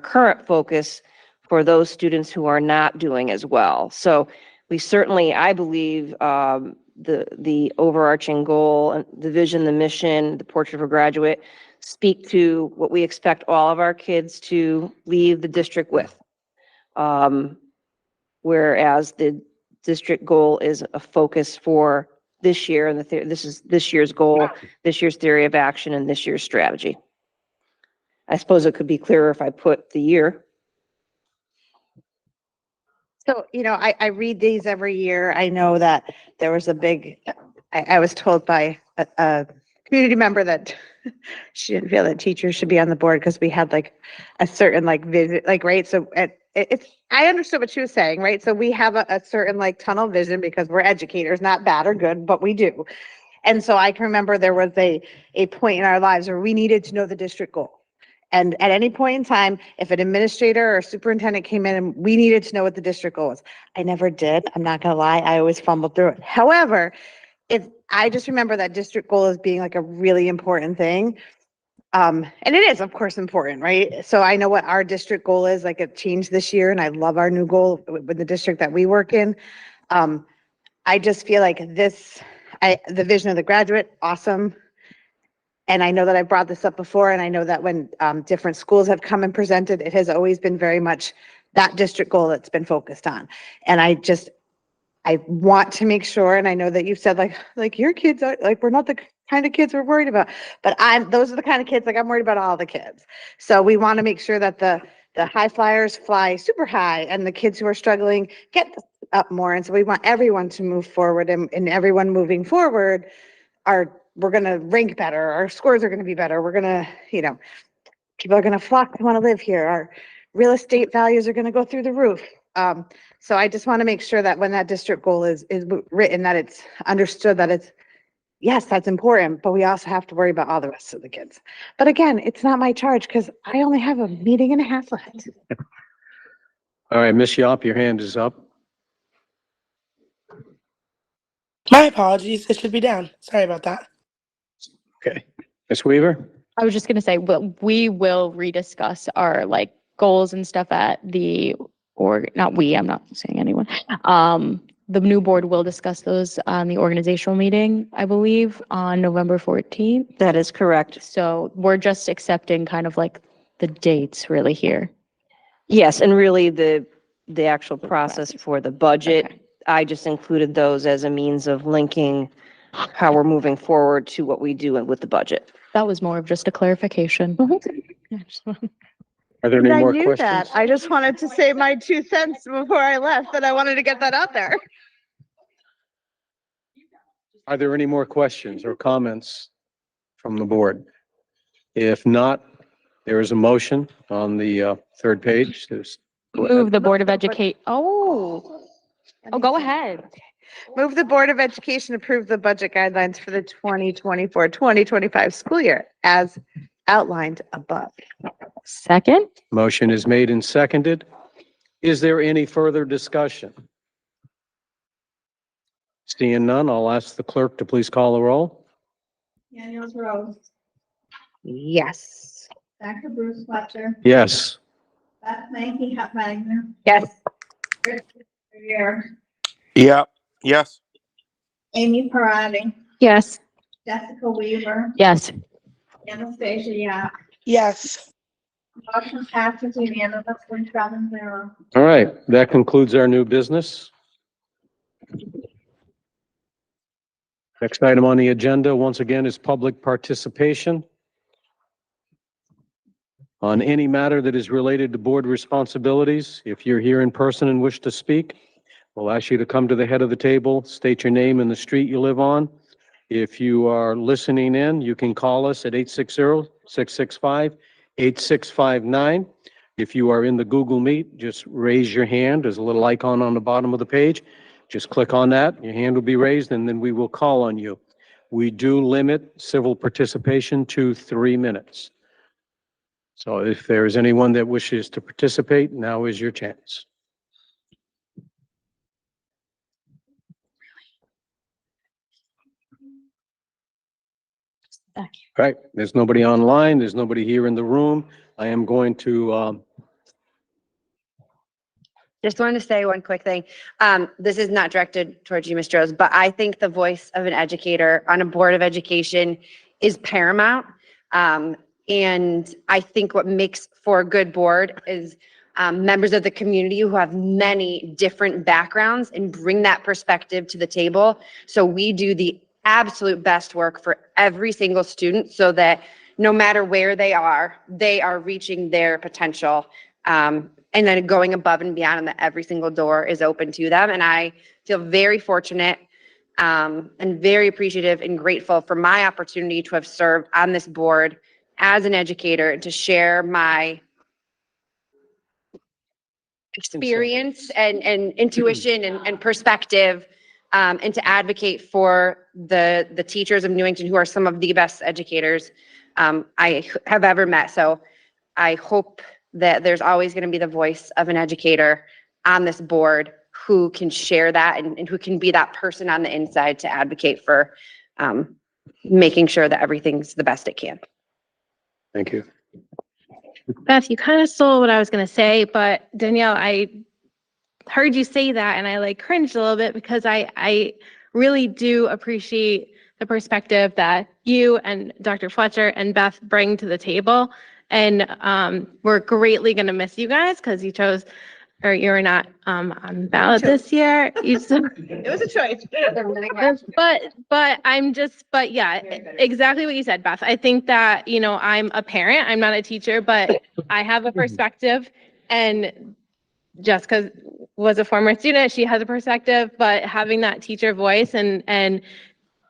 Speaker 3: current focus for those students who are not doing as well. So we certainly, I believe, the overarching goal and the vision, the mission, the portrait of a graduate speak to what we expect all of our kids to leave the district with. Whereas the district goal is a focus for this year, and this is this year's goal, this year's theory of action, and this year's strategy. I suppose it could be clearer if I put the year.
Speaker 12: So, I read these every year. I know that there was a big, I was told by a community member that she didn't feel that teachers should be on the board because we had like a certain like vision, like, right? So I understood what she was saying, right? So we have a certain like tunnel vision because we're educators, not bad or good, but we do. And so I can remember there was a point in our lives where we needed to know the district goal. And at any point in time, if an administrator or superintendent came in and we needed to know what the district goal was, I never did. I'm not gonna lie, I always fumbled through it. However, if I just remember that district goal as being like a really important thing. And it is, of course, important, right? So I know what our district goal is. Like, it changed this year, and I love our new goal with the district that we work in. I just feel like the vision of the graduate, awesome. And I know that I brought this up before, and I know that when different schools have come and presented, it has always been very much that district goal that's been focused on. And I want to make sure, and I know that you've said like your kids are like, we're not the kind of kids we're worried about, but those are the kind of kids, like, I'm worried about all the kids. So we want to make sure that the high flyers fly super high and the kids who are struggling get up more. And so we want everyone to move forward, and everyone moving forward we're going to rank better. Our scores are going to be better. We're going to, people are going to flock to want to live here. Our real estate values are going to go through the roof. So I just want to make sure that when that district goal is written, that it's understood that it's, yes, that's important, but we also have to worry about all the rest of the kids. But again, it's not my charge because I only have a meeting and a half left.
Speaker 1: All right, Ms. Yop, your hand is up.
Speaker 7: My apologies. It should be down. Sorry about that.
Speaker 1: Okay. Ms. Weaver?
Speaker 9: I was just gonna say, we will rediscuss our like goals and stuff at not we, I'm not saying anyone. The new board will discuss those on the organizational meeting, I believe, on November 14th.
Speaker 3: That is correct.
Speaker 9: So we're just accepting kind of like the dates really here.
Speaker 3: Yes, and really the actual process for the budget,
Speaker 9: Okay.
Speaker 3: I just included those as a means of linking how we're moving forward to what we do with the budget.
Speaker 9: That was more of just a clarification.
Speaker 1: Are there any more
Speaker 12: I knew
Speaker 1: questions?
Speaker 12: that. I just wanted to say my 2 cents before I left, and I wanted to get that out there.
Speaker 1: Are there any more questions or comments from the board? If not, there is a motion on the third page.
Speaker 9: Move the Board of Education. Oh, go ahead.
Speaker 12: Move the Board of Education approve the budget guidelines for the 2024-2025 school year as outlined above.
Speaker 9: Second.
Speaker 1: Motion is made and seconded. Is there any further discussion? Seeing none, I'll ask the clerk to please call the roll.
Speaker 2: Daniels Rose,
Speaker 12: Yes.
Speaker 2: Dr. Bruce Fletcher,
Speaker 1: Yes.
Speaker 2: Beth Mankey Wagner,
Speaker 12: Yes.
Speaker 2: Richard Greer,
Speaker 18: Yeah. Yes.
Speaker 2: Amy Parati,
Speaker 9: Yes.
Speaker 2: Jessica Weaver,
Speaker 9: Yes.
Speaker 2: Anastasia Yap.
Speaker 7: Yes.
Speaker 2: Motion passes unanimously 7-0.
Speaker 1: All right, that concludes our new business. Next item on the agenda, once again, is public participation on any matter that is related to board responsibilities. If you're here in person and wish to speak, we'll ask you to come to the head of the table, state your name and the street you live on. If you are listening in, you can call us at 860-665-8659. If you are in the Google Meet, just raise your hand. There's a little icon on the bottom of the page. Just click on that, your hand will be raised, and then we will call on you. We do limit civil participation to 3 minutes. So if there is anyone that wishes to participate, now is your chance. Right, there's nobody online, there's nobody here in the room. I am going to,
Speaker 8: Just wanted to say one quick thing. This is not directed towards you, Mr. Rose, but I think the voice of an educator on a board of education is paramount. And I think what makes for a good board is members of the community who have many different backgrounds and bring that perspective to the table. So we do the absolute best work for every single student so that no matter where they are reaching their potential. And then going above and beyond, and that every single door is open to them. And I feel very fortunate and very appreciative and grateful for my opportunity to have served on this board as an educator and to share my experience and intuition and perspective, and to advocate for the teachers of Newington who are some of the best educators I have ever met. So I hope that there's always going to be the voice of an educator on this board who can share that and who can be that person on the inside to advocate for making sure that everything's the best it can.
Speaker 1: Thank you.
Speaker 10: Beth, you kind of stole what I was going to say, but Danielle, I heard you say that and I like cringed a little bit because I really do appreciate the perspective that you and Dr. Fletcher and Beth bring to the table. And we're greatly going to miss you guys because you chose, or you were not on the ballot this year.
Speaker 15: It was a choice.
Speaker 10: But yeah, exactly what you said, Beth. I think that, you know, I'm a parent, I'm not a teacher, but I have a perspective, and Jessica was a former student, she has a perspective, but having that teacher voice and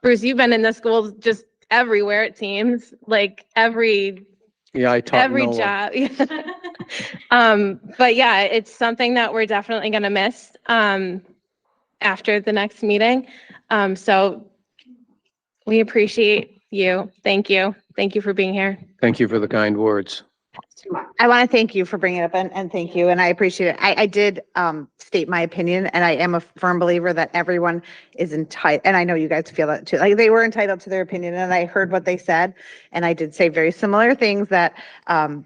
Speaker 10: Bruce, you've been in the schools just everywhere, it seems, like
Speaker 1: Yeah, I taught
Speaker 10: every
Speaker 1: Noah.
Speaker 10: job. But yeah, it's something that we're definitely going to miss after the next meeting. So we appreciate you. Thank you. Thank you for being here.
Speaker 1: Thank you for the kind words.
Speaker 12: I want to thank you for bringing it up and thank you. And I appreciate it. I did state my opinion, and I am a firm believer that everyone is entitled. And I know you guys feel that too. Like, they were entitled to their opinion, and I heard what they said. And I did say very similar things, that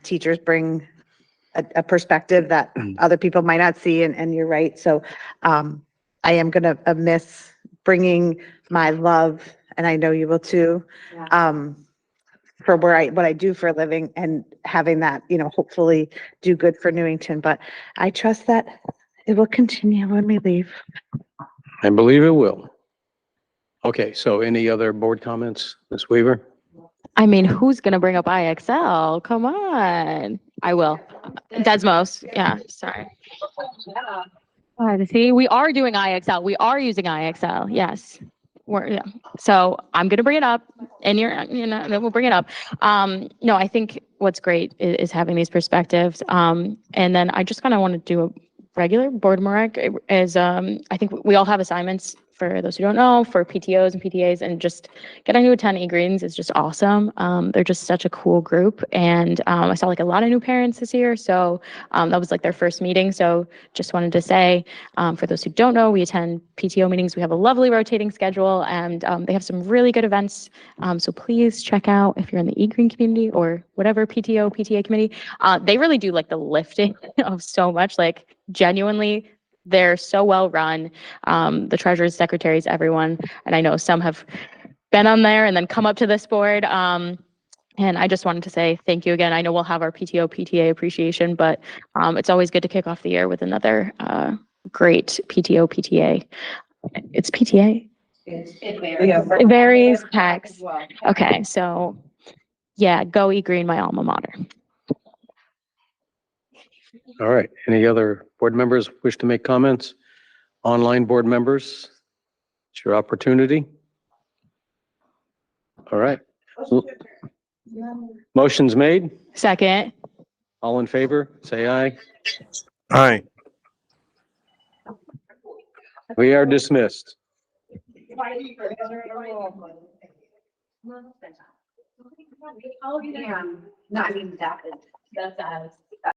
Speaker 12: teachers bring a perspective that other people might not see. And you're right. So I am going to miss bringing my love, and I know you will too. For what I do for a living, and having that, you know, hopefully do good for Newington. But I trust that it will continue when we leave.
Speaker 1: I believe it will. Okay, so any other board comments, Ms. Weaver?
Speaker 9: I mean, who's gonna bring up IXL? Come on. I will. Desmos, yeah, sorry. See, we are doing IXL. We are using IXL. Yes. Yeah. So I'm gonna bring it up, and then we'll bring it up. No, I think what's great is having these perspectives. And then I just kind of want to do a regular board mark is I think we all have assignments, for those who don't know, for PTOs and PTAs, and just getting to attend eGreens is just awesome. They're just such a cool group, and I saw like a lot of new parents this year, so that was like their first meeting. So just wanted to say, for those who don't know, we attend PTO meetings. We have a lovely rotating schedule, and they have some really good events. So please check out if you're in the eGreen community or whatever PTO, PTA committee. They really do like the lifting of so much, like genuinely. They're so well run. The treasurers, secretaries, everyone. And I know some have been on there and then come up to this board. And I just wanted to say thank you again. I know we'll have our PTO, PTA appreciation, but it's always good to kick off the year with another great PTO, PTA. It's PTA? It varies, tax. Okay, so yeah, go eGreen, my alma mater.
Speaker 1: All right, any other board members wish to make comments? Online board members, it's your opportunity. All right. Motion's made.
Speaker 9: Second.
Speaker 1: All in favor, say aye.
Speaker 18: Aye.
Speaker 1: We are dismissed.
Speaker 15: Not even that. That's